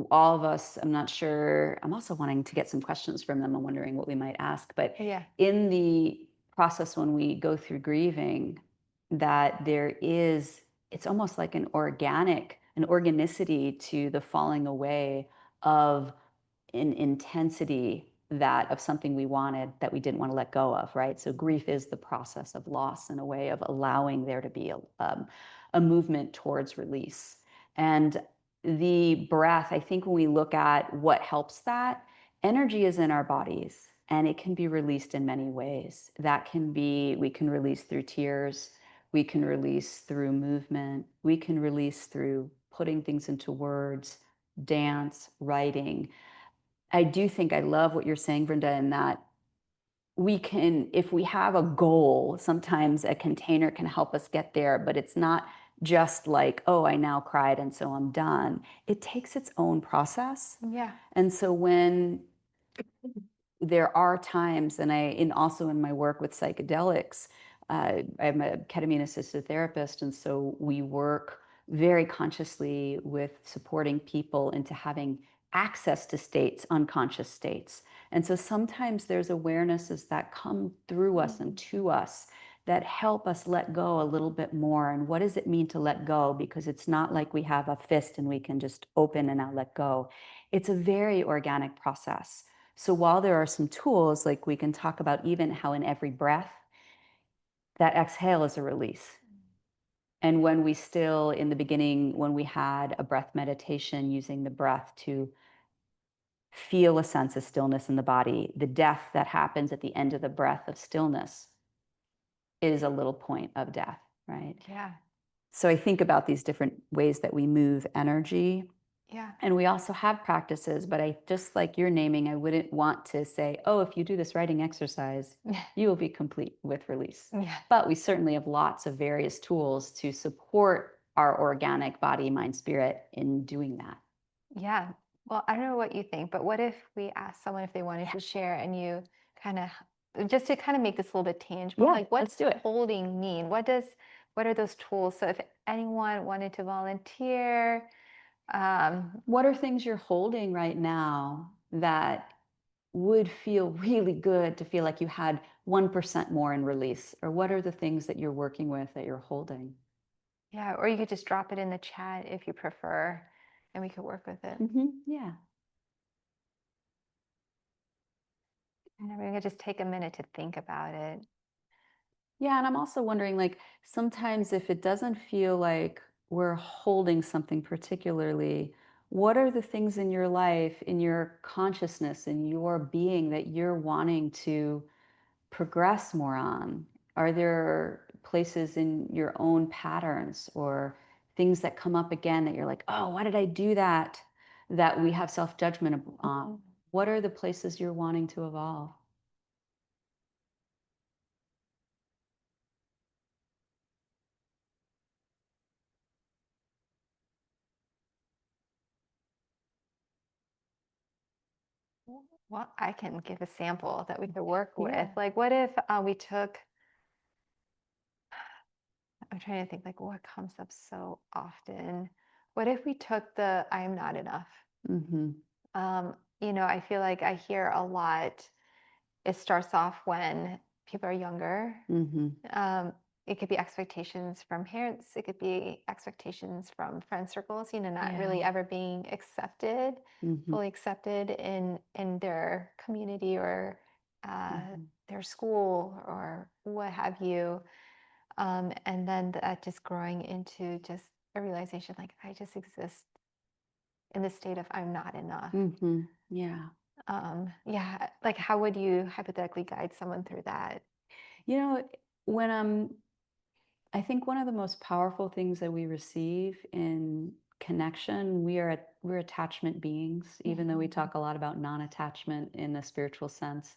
[SPEAKER 2] all of us, I'm not sure, I'm also wanting to get some questions from them. I'm wondering what we might ask. But
[SPEAKER 1] Yeah.
[SPEAKER 2] in the process when we go through grieving, that there is, it's almost like an organicity to the falling away of an intensity that of something we wanted that we didn't want to let go of, right? So grief is the process of loss, in a way of allowing there to be a movement towards release. And the breath, I think when we look at what helps that, energy is in our bodies, and it can be released in many ways. That can be, we can release through tears, we can release through movement, we can release through putting things into words, dance, writing. I do think I love what you're saying, Brenda, in that we can, if we have a goal, sometimes a container can help us get there, but it's not just like, oh, I now cried and so I'm done. It takes its own process.
[SPEAKER 1] Yeah.
[SPEAKER 2] And so when there are times, and also in my work with psychedelics, I'm a ketamine assisted therapist, and so we work very consciously with supporting people into having access to states, unconscious states. And so sometimes there's awarenesses that come through us and to us that help us let go a little bit more. And what does it mean to let go? Because it's not like we have a fist and we can just open and now let go. It's a very organic process. So while there are some tools, like we can talk about even how in every breath, that exhale is a release. And when we still, in the beginning, when we had a breath meditation using the breath to feel a sense of stillness in the body, the death that happens at the end of the breath of stillness is a little point of death, right?
[SPEAKER 1] Yeah.
[SPEAKER 2] So I think about these different ways that we move energy.
[SPEAKER 1] Yeah.
[SPEAKER 2] And we also have practices, but I just like you're naming, I wouldn't want to say, oh, if you do this writing exercise, you will be complete with release.
[SPEAKER 1] Yeah.
[SPEAKER 2] But we certainly have lots of various tools to support our organic body, mind, spirit in doing that.
[SPEAKER 1] Yeah. Well, I don't know what you think, but what if we asked someone if they wanted to share and you kind of just to kind of make this a little bit tangible,
[SPEAKER 2] Yeah,
[SPEAKER 1] like what
[SPEAKER 2] let's
[SPEAKER 1] does
[SPEAKER 2] do it.
[SPEAKER 1] holding mean? What are those tools? So if anyone wanted to volunteer,
[SPEAKER 2] What are things you're holding right now that would feel really good to feel like you had 1% more in release? Or what are the things that you're working with that you're holding?
[SPEAKER 1] yeah, or you could just drop it in the chat if you prefer, and we could work with it.
[SPEAKER 2] Yeah.
[SPEAKER 1] And then we could just take a minute to think about it.
[SPEAKER 2] Yeah, and I'm also wondering, like, sometimes if it doesn't feel like we're holding something particularly, what are the things in your life, in your consciousness, in your being that you're wanting to progress more on? Are there places in your own patterns or things that come up again that you're like, oh, why did I do that? That we have self-judgment on? What are the places you're wanting to evolve?
[SPEAKER 1] Well, I can give a sample that we could work with.
[SPEAKER 2] Yeah.
[SPEAKER 1] Like, what if we took, I'm trying to think, like, what comes up so often? What if we took the I am not enough?
[SPEAKER 2] Mm-hmm.
[SPEAKER 1] I feel like I hear a lot. It starts off when people are younger.
[SPEAKER 2] Mm-hmm.
[SPEAKER 1] It could be expectations from parents. It could be expectations from friend circles, not
[SPEAKER 2] Yeah.
[SPEAKER 1] really ever being accepted,
[SPEAKER 2] Mm-hmm.
[SPEAKER 1] fully accepted in their community or
[SPEAKER 2] Mm-hmm.
[SPEAKER 1] their school or what have you. And then that just growing into just a realization like I just exist in the state of I'm not enough.
[SPEAKER 2] Mm-hmm. Yeah.
[SPEAKER 1] Yeah, like how would you hypothetically guide someone through that?
[SPEAKER 2] You know, when I think one of the most powerful things that we receive in connection, we're attachment beings, even though we
[SPEAKER 1] Mhm.
[SPEAKER 2] talk a lot about non-attachment in a spiritual sense,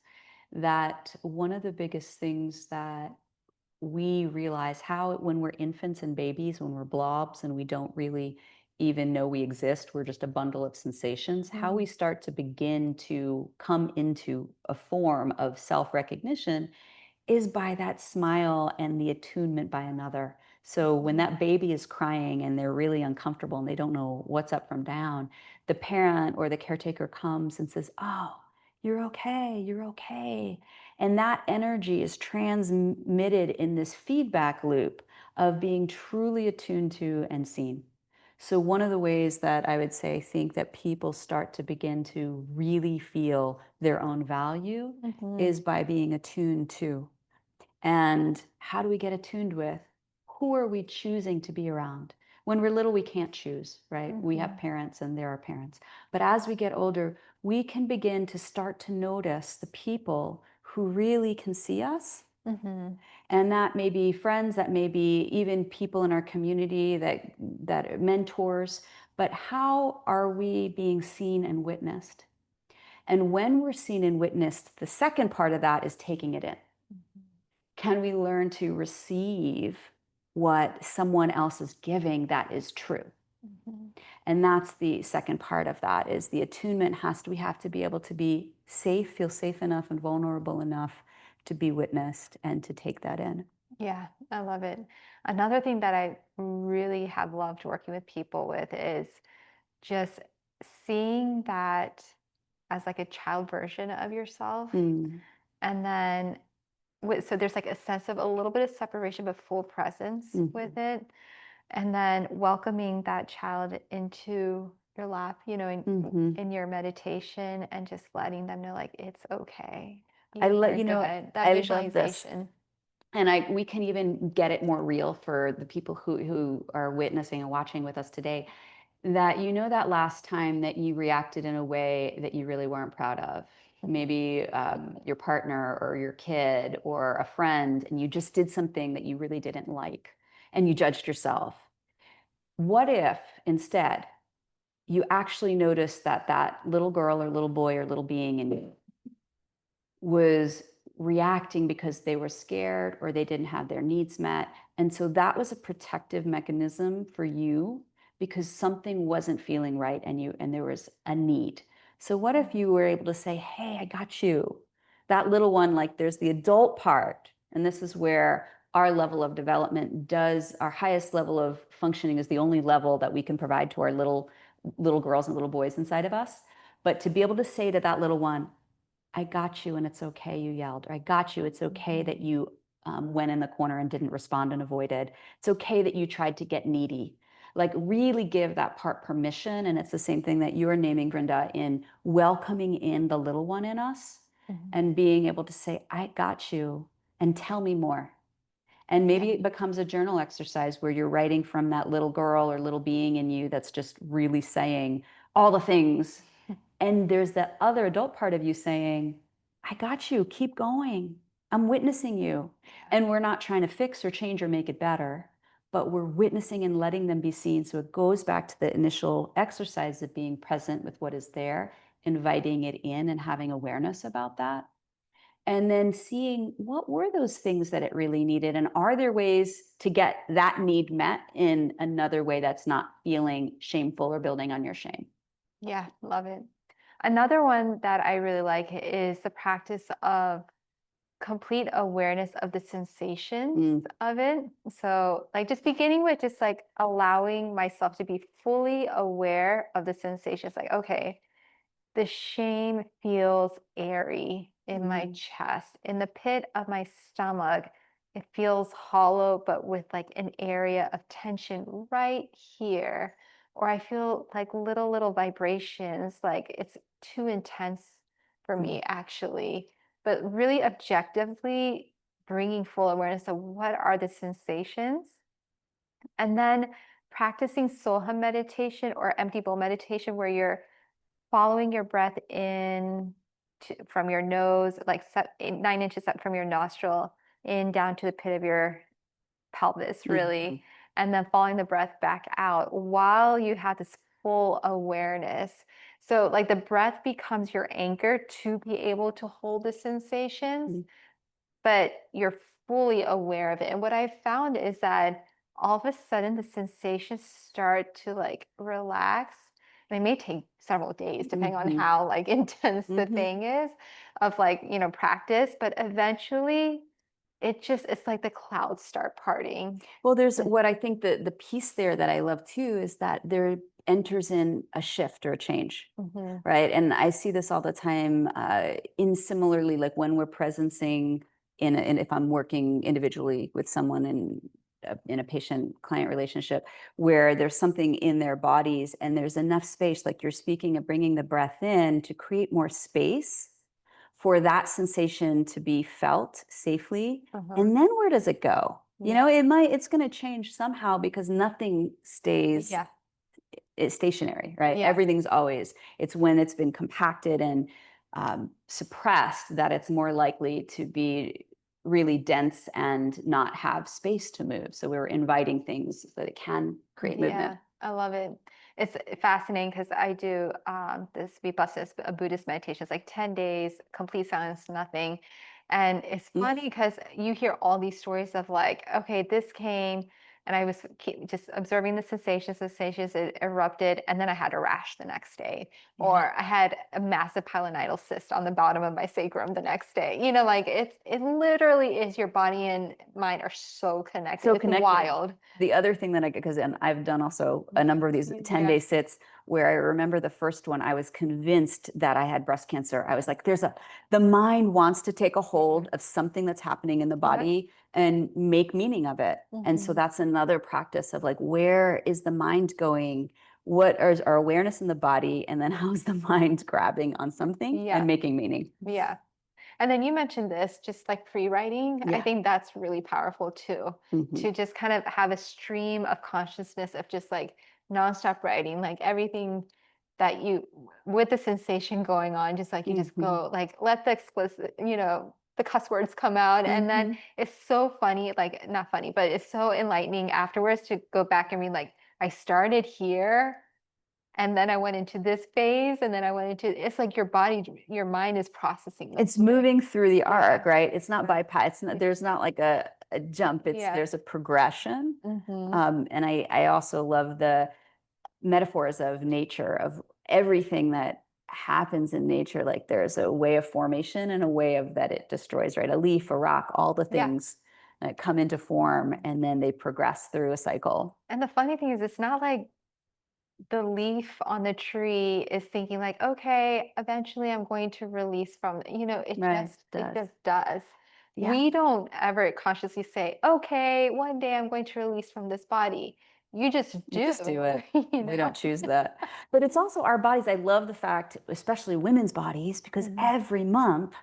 [SPEAKER 2] that one of the biggest things that we realize how when we're infants and babies, when we're blobs and we don't really even know we exist, we're just a bundle of sensations, how we
[SPEAKER 1] Mhm.
[SPEAKER 2] start to begin to come into a form of self-recognition is by that smile and the attunement by another. So when
[SPEAKER 1] Mhm.
[SPEAKER 2] that baby is crying and they're really uncomfortable and they don't know what's up from down, the parent or the caretaker comes and says, oh, you're okay, you're okay. And that energy is transmitted in this feedback loop of being truly attuned to and seen. So one of the ways that I would say, I think that people start to begin to really feel their own value
[SPEAKER 1] Mhm.
[SPEAKER 2] is by being attuned to. And how do we get attuned with? Who are we choosing to be around? When we're little, we can't choose, right? We have
[SPEAKER 1] Mhm.
[SPEAKER 2] parents and there are parents. But as we get older, we can begin to start to notice the people who really can see us.
[SPEAKER 1] Mhm.
[SPEAKER 2] And that may be friends, that may be even people in our community that are mentors. But how are we being seen and witnessed? And when we're seen and witnessed, the second part of that is taking it in. Can we learn to receive what someone else is giving that is true? And that's the second part of that, is the attunement we have to be able to be safe, feel safe enough and vulnerable enough to be witnessed and to take that in.
[SPEAKER 1] Yeah, I love it. Another thing that I really have loved working with people with is just seeing that as like a child version of yourself.
[SPEAKER 2] Mm.
[SPEAKER 1] And then so there's like a sense of a little bit of separation, but full presence with it. And then welcoming that child into your lap, in your meditation, and just letting them know like it's okay.
[SPEAKER 2] I
[SPEAKER 1] You are good. That
[SPEAKER 2] I love this.
[SPEAKER 1] visualization.
[SPEAKER 2] And we can even get it more real for the people who are witnessing and watching with us today, that that last time that you reacted in a way that you really weren't proud of, maybe your partner or your kid or a friend, and you just did something that you really didn't like and you judged yourself. What if instead you actually noticed that that little girl or little boy or little being in you was reacting because they were scared or they didn't have their needs met. And so that was a protective mechanism for you because something wasn't feeling right and there was a need. So what if you were able to say, "Hey, I got you." That little one, like there's the adult part, and this is where our level of development our highest level of functioning is the only level that we can provide to our little girls and little boys inside of us. But to be able to say to that little one, "I got you and it's okay you yelled," or "I got you, it's okay that you went in the corner and didn't respond and avoided. It's okay that you tried to get needy." Like really give that part permission. And it's the same thing that you're naming, Brenda, in welcoming in the little one in us and being able to say, "I got you and tell me more." And maybe it becomes a journal exercise where you're writing from that little girl or little being in you that's just really saying all the things. And there's that other adult part of you saying, "I got you, keep going. I'm witnessing you." And we're not trying to fix or change or make it better, but we're witnessing and letting them be seen. So it goes back to the initial exercise of being present with what is there, inviting it in and having awareness about that. And then seeing what were those things that it really needed, and are there ways to get that need met in another way that's not feeling shameful or building on your shame.
[SPEAKER 1] Yeah, love it. Another one that I really like is the practice of complete awareness of the sensations of it. So, like, just beginning with just like allowing myself to be fully aware of the sensations. Like, okay, the shame feels airy in my chest, in the pit of my stomach. It feels hollow, but with like an area of tension right here. Or I feel like little vibrations, like it's too intense for me, actually. But really objectively bringing full awareness of what are the sensations. And then practicing SoHum meditation or empty bowl meditation, where you're following your breath in from your nose, like 9 inches up from your nostril, in down to the pit of your pelvis, really, and then following the breath back out while you have this full awareness. So, like, the breath becomes your anchor to be able to hold the sensations, but you're fully aware of it. And what I've found is that all of a sudden the sensations start to like relax. And it may take several days, depending on how like intense the thing is of like, practice, but eventually it's like the clouds start parting.
[SPEAKER 2] Well, there's what I think the piece there that I love too is that there enters in a shift or a change, right? And I see this all the time in similarly, like when we're presencing and if I'm working individually with someone in a patient-client relationship where there's something in their bodies and there's enough space, like you're speaking of bringing the breath in to create more space for that sensation to be felt safely. And then where does it go? It's going to change somehow because nothing stays
[SPEAKER 1] Yeah.
[SPEAKER 2] it's stationary, right?
[SPEAKER 1] Yeah.
[SPEAKER 2] Everything's always, it's when it's been compacted and suppressed that it's more likely to be really dense and not have space to move. So we're inviting things so that it can create movement.
[SPEAKER 1] Yeah, I love it. It's fascinating because I do this Vipassana, a Buddhist meditation. It's like 10 days, complete silence, nothing. And it's funny because you hear all these stories of like, okay, this came and I was just observing the sensations, it erupted, and then I had a rash the next day.
[SPEAKER 2] Yeah.
[SPEAKER 1] Or I had a massive pilonidal cyst on the bottom of my sacrum the next day. You know, like it literally is, your body and mind are so connected.
[SPEAKER 2] So
[SPEAKER 1] It's
[SPEAKER 2] connected.
[SPEAKER 1] wild.
[SPEAKER 2] The other thing that because I've done also a number of these 10-day sits where I remember the first one, I was convinced that I had breast cancer. I was like, the mind wants to take a hold of something that's happening in the body and make meaning of it. And so that's another practice of like, where is the mind going? What is our awareness in the body? And then how's the mind grabbing on something and making meaning?
[SPEAKER 1] Yeah. And then you mentioned this, just like free writing. I think that's really powerful too, to just kind of have a stream of consciousness of just like nonstop writing, like everything that you, with the sensation going on, just like you just go, like let the explicit, you know, the cuss words come out. And then it's so funny, like not funny, but it's so enlightening afterwards to go back and read, like, I started here. And then I went into this phase, and then I went into, it's like your body, your mind is processing.
[SPEAKER 2] It's moving through the arc, right? It's not bypass. It's not, there's not like a jump. There's a progression. And I also love the metaphors of nature, of everything that happens in nature. Like there's a way of formation and a way of that it destroys, right? A leaf, a rock, all the things that come into form, and then they progress through a cycle.
[SPEAKER 1] And the funny thing is, it's not like the leaf on the tree is thinking like, okay, eventually I'm going to release from, you know, it just does. We don't ever consciously say, okay, one day I'm going to release from this body. You just do.
[SPEAKER 2] You just do it.
[SPEAKER 1] You know?
[SPEAKER 2] We don't choose that. But it's also our bodies. I love the fact, especially women's bodies, because every month,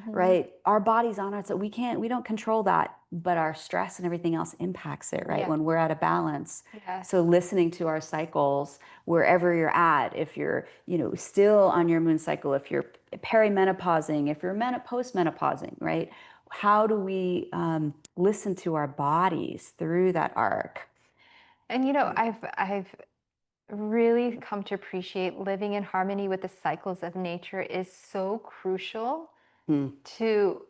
[SPEAKER 2] right, our body's on it. So we don't control that, but our stress and everything else impacts it, right? When we're out of balance. So listening to our cycles, wherever you're at, if you're, you know, still on your moon cycle, if you're perimenopausing, if you're postmenopausing, right? How do we listen to our bodies through that arc?
[SPEAKER 1] And you know, I've really come to appreciate living in harmony with the cycles of nature is so crucial to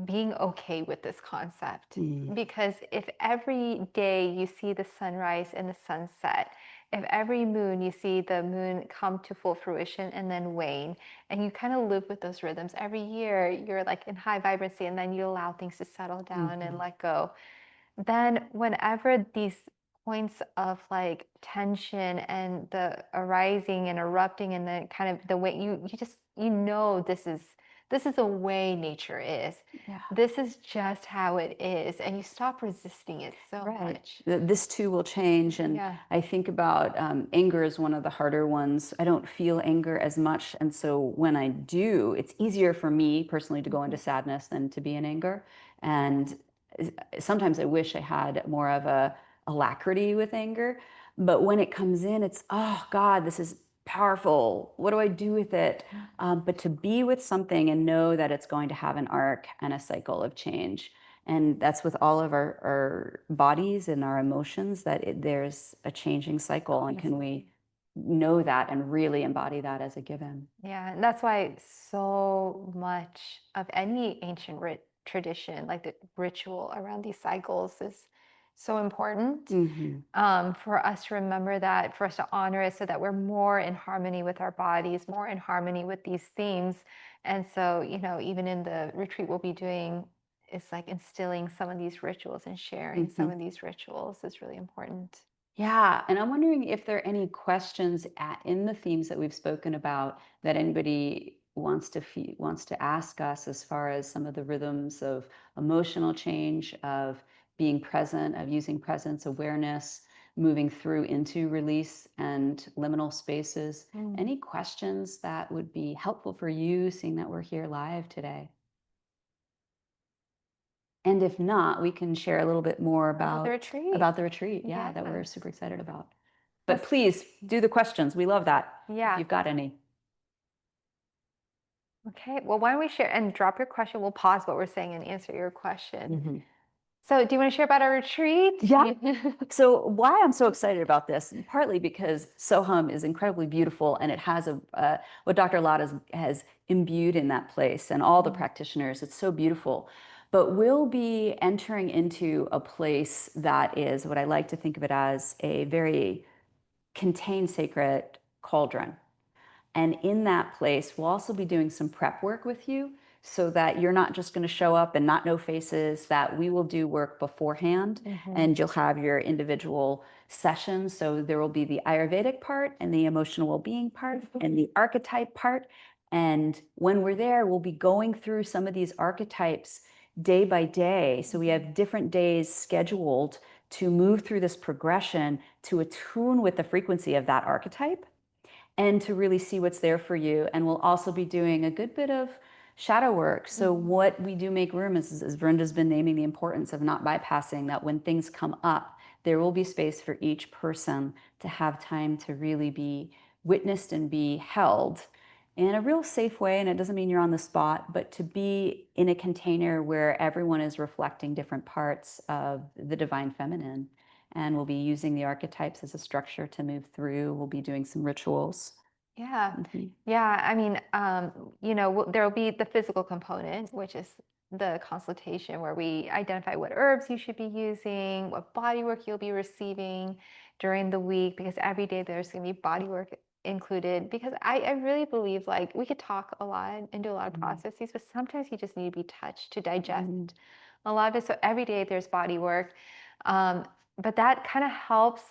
[SPEAKER 1] being okay with this concept. Because if every day you see the sunrise and the sunset, if every moon you see the moon come to full fruition and then wane, and you kind of live with those rhythms, every year you're like in high vibrancy, and then you allow things to settle down and let go, then whenever these points of like tension and the arising and erupting, and the kind of the way you just, you know, this is the way nature is. This is just how it is, and you stop resisting it so much.
[SPEAKER 2] This too will change. And I think about anger is one of the harder ones. I don't feel anger as much, and so when I do, it's easier for me personally to go into sadness than to be in anger. And sometimes I wish I had more of a alacrity with anger, but when it comes in, it's, oh God, this is powerful. What do I do with it? But to be with something and know that it's going to have an arc and a cycle of change. And that's with all of our bodies and our emotions, that there's a changing cycle. And can we know that and really embody that as a given?
[SPEAKER 1] Yeah, and that's why so much of any ancient tradition, like the ritual around these cycles, is so important for us to remember that, for us to honor it, so that we're more in harmony with our bodies, more in harmony with these themes. And so, you know, even in the retreat we'll be doing, it's like instilling some of these rituals and sharing some of these rituals is really important.
[SPEAKER 2] Yeah, and I'm wondering if there are any questions in the themes that we've spoken about that anybody wants to ask us, as far as some of the rhythms of emotional change, of being present, of using presence awareness, moving through into release and liminal spaces. Any questions that would be helpful for you, seeing that we're here live today? And if not, we can share a little bit more about the retreat. Yeah, that we're super excited about. But please do the questions. We love that. If you've got any.
[SPEAKER 1] Okay, well, why don't we share and drop your question? We'll pause what we're saying and answer your question. So do you want to share about our retreat?
[SPEAKER 2] Yeah. So why I'm so excited about this, partly because SoHum is incredibly beautiful and it has what Dr. Lott has imbued in that place and all the practitioners. It's so beautiful. But we'll be entering into a place that is what I like to think of it as a very contained sacred cauldron. And in that place, we'll also be doing some prep work with you so that you're not just going to show up and not know faces, that we will do work beforehand and you'll have your individual sessions. So there will be the Ayurvedic part and the emotional well-being part and the archetype part. And when we're there, we'll be going through some of these archetypes day by day. So we have different days scheduled to move through this progression to attune with the frequency of that archetype and to really see what's there for you. And we'll also be doing a good bit of shadow work. So what we do make room is, as Brenda's been naming, the importance of not bypassing that. When things come up, there will be space for each person to have time to really be witnessed and be held in a real safe way. And it doesn't mean you're on the spot, but to be in a container where everyone is reflecting different parts of the divine feminine. And we'll be using the archetypes as a structure to move through. We'll be doing some rituals.
[SPEAKER 1] Yeah. Yeah. I mean, there will be the physical component, which is the consultation where we identify what herbs you should be using, what body work you'll be receiving during the week, because every day there's going to be body work included. Because I really believe like we could talk a lot and do a lot of processes, but sometimes you just need to be touched to digest a lot of it. So every day there's body work. But that kind of helps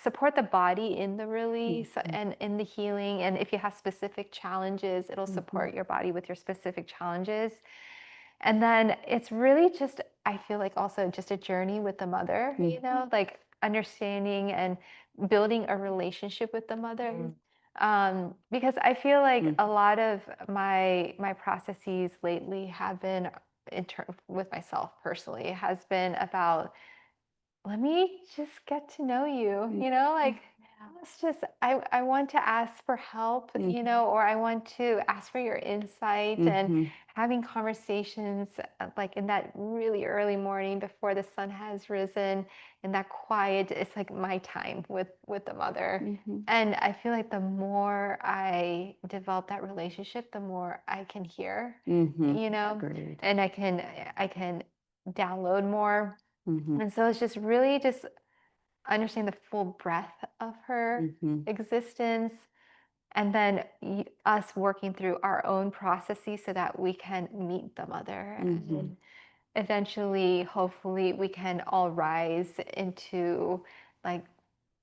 [SPEAKER 1] support the body in the release and in the healing. And if you have specific challenges, it'll support your body with your specific challenges. And then it's really just, I feel like also just a journey with the mother, like understanding and building a relationship with the mother. Because I feel like a lot of my processes lately have been with myself personally, has been about, let me just get to know you, like let's just, I want to ask for help, or I want to ask for your insight and having conversations like in that really early morning before the sun has risen, in that quiet, it's like my time with the mother. And I feel like the more I develop that relationship, the more I can hear,
[SPEAKER 2] Agreed.
[SPEAKER 1] and I can download more. And so it's just really just understand the full breadth of her existence, and then us working through our own processes so that we can meet the mother. And eventually, hopefully, we can all rise into like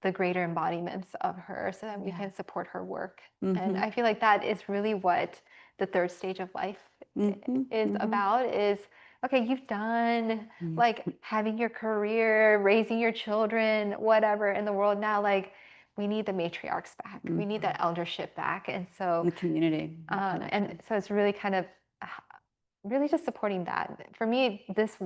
[SPEAKER 1] the greater embodiments of her so that we can support her work. And I feel like that is really what the third stage of life is about, is okay, you've done like having your career, raising your children, whatever in the world. Now, like, we need the matriarchs back. We need that eldership back. And so
[SPEAKER 2] the community.
[SPEAKER 1] and so it's really kind of really just supporting that. For me, this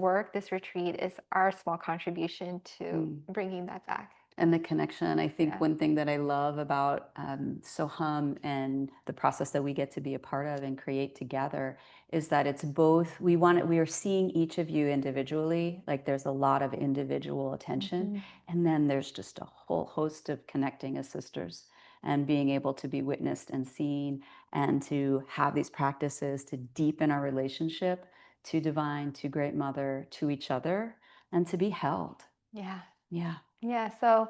[SPEAKER 1] retreat is our small contribution to bringing that back.
[SPEAKER 2] And the connection. I think one thing that I love about SoHum and the process that we get to be a part of and create together is that it's both, we are seeing each of you individually, like there's a lot of individual attention, and then there's just a whole host of connecting as sisters and being able to be witnessed and seen and to have these practices to deepen our relationship to divine, to Great Mother, to each other, and to be held.
[SPEAKER 1] Yeah.
[SPEAKER 2] Yeah.
[SPEAKER 1] Yeah. So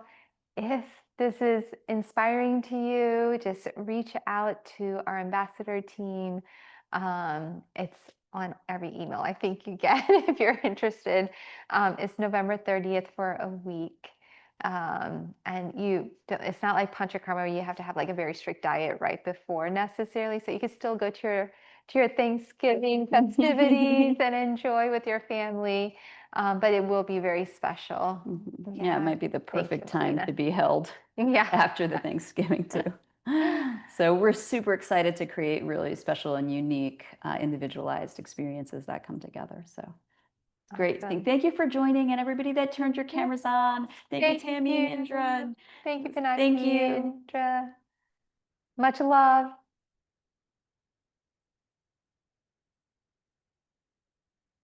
[SPEAKER 1] if this is inspiring to you, just reach out to our ambassador team. It's on every email I think you get if you're interested. It's November 30th for a week. And it's not like Panchakarma where you have to have like a very strict diet right before necessarily. So you can still go to your Thanksgiving festivities and enjoy with your family. But it will be very special.
[SPEAKER 2] Yeah, it might be the perfect time to be held after the Thanksgiving too. So we're super excited to create really special and unique individualized experiences that come together. So great. Thank you for joining, and everybody that turned your cameras on. Thank you, Tammy and Indra.
[SPEAKER 1] Thank you, Pinaki.
[SPEAKER 2] Thank you.
[SPEAKER 1] Indra. Much love.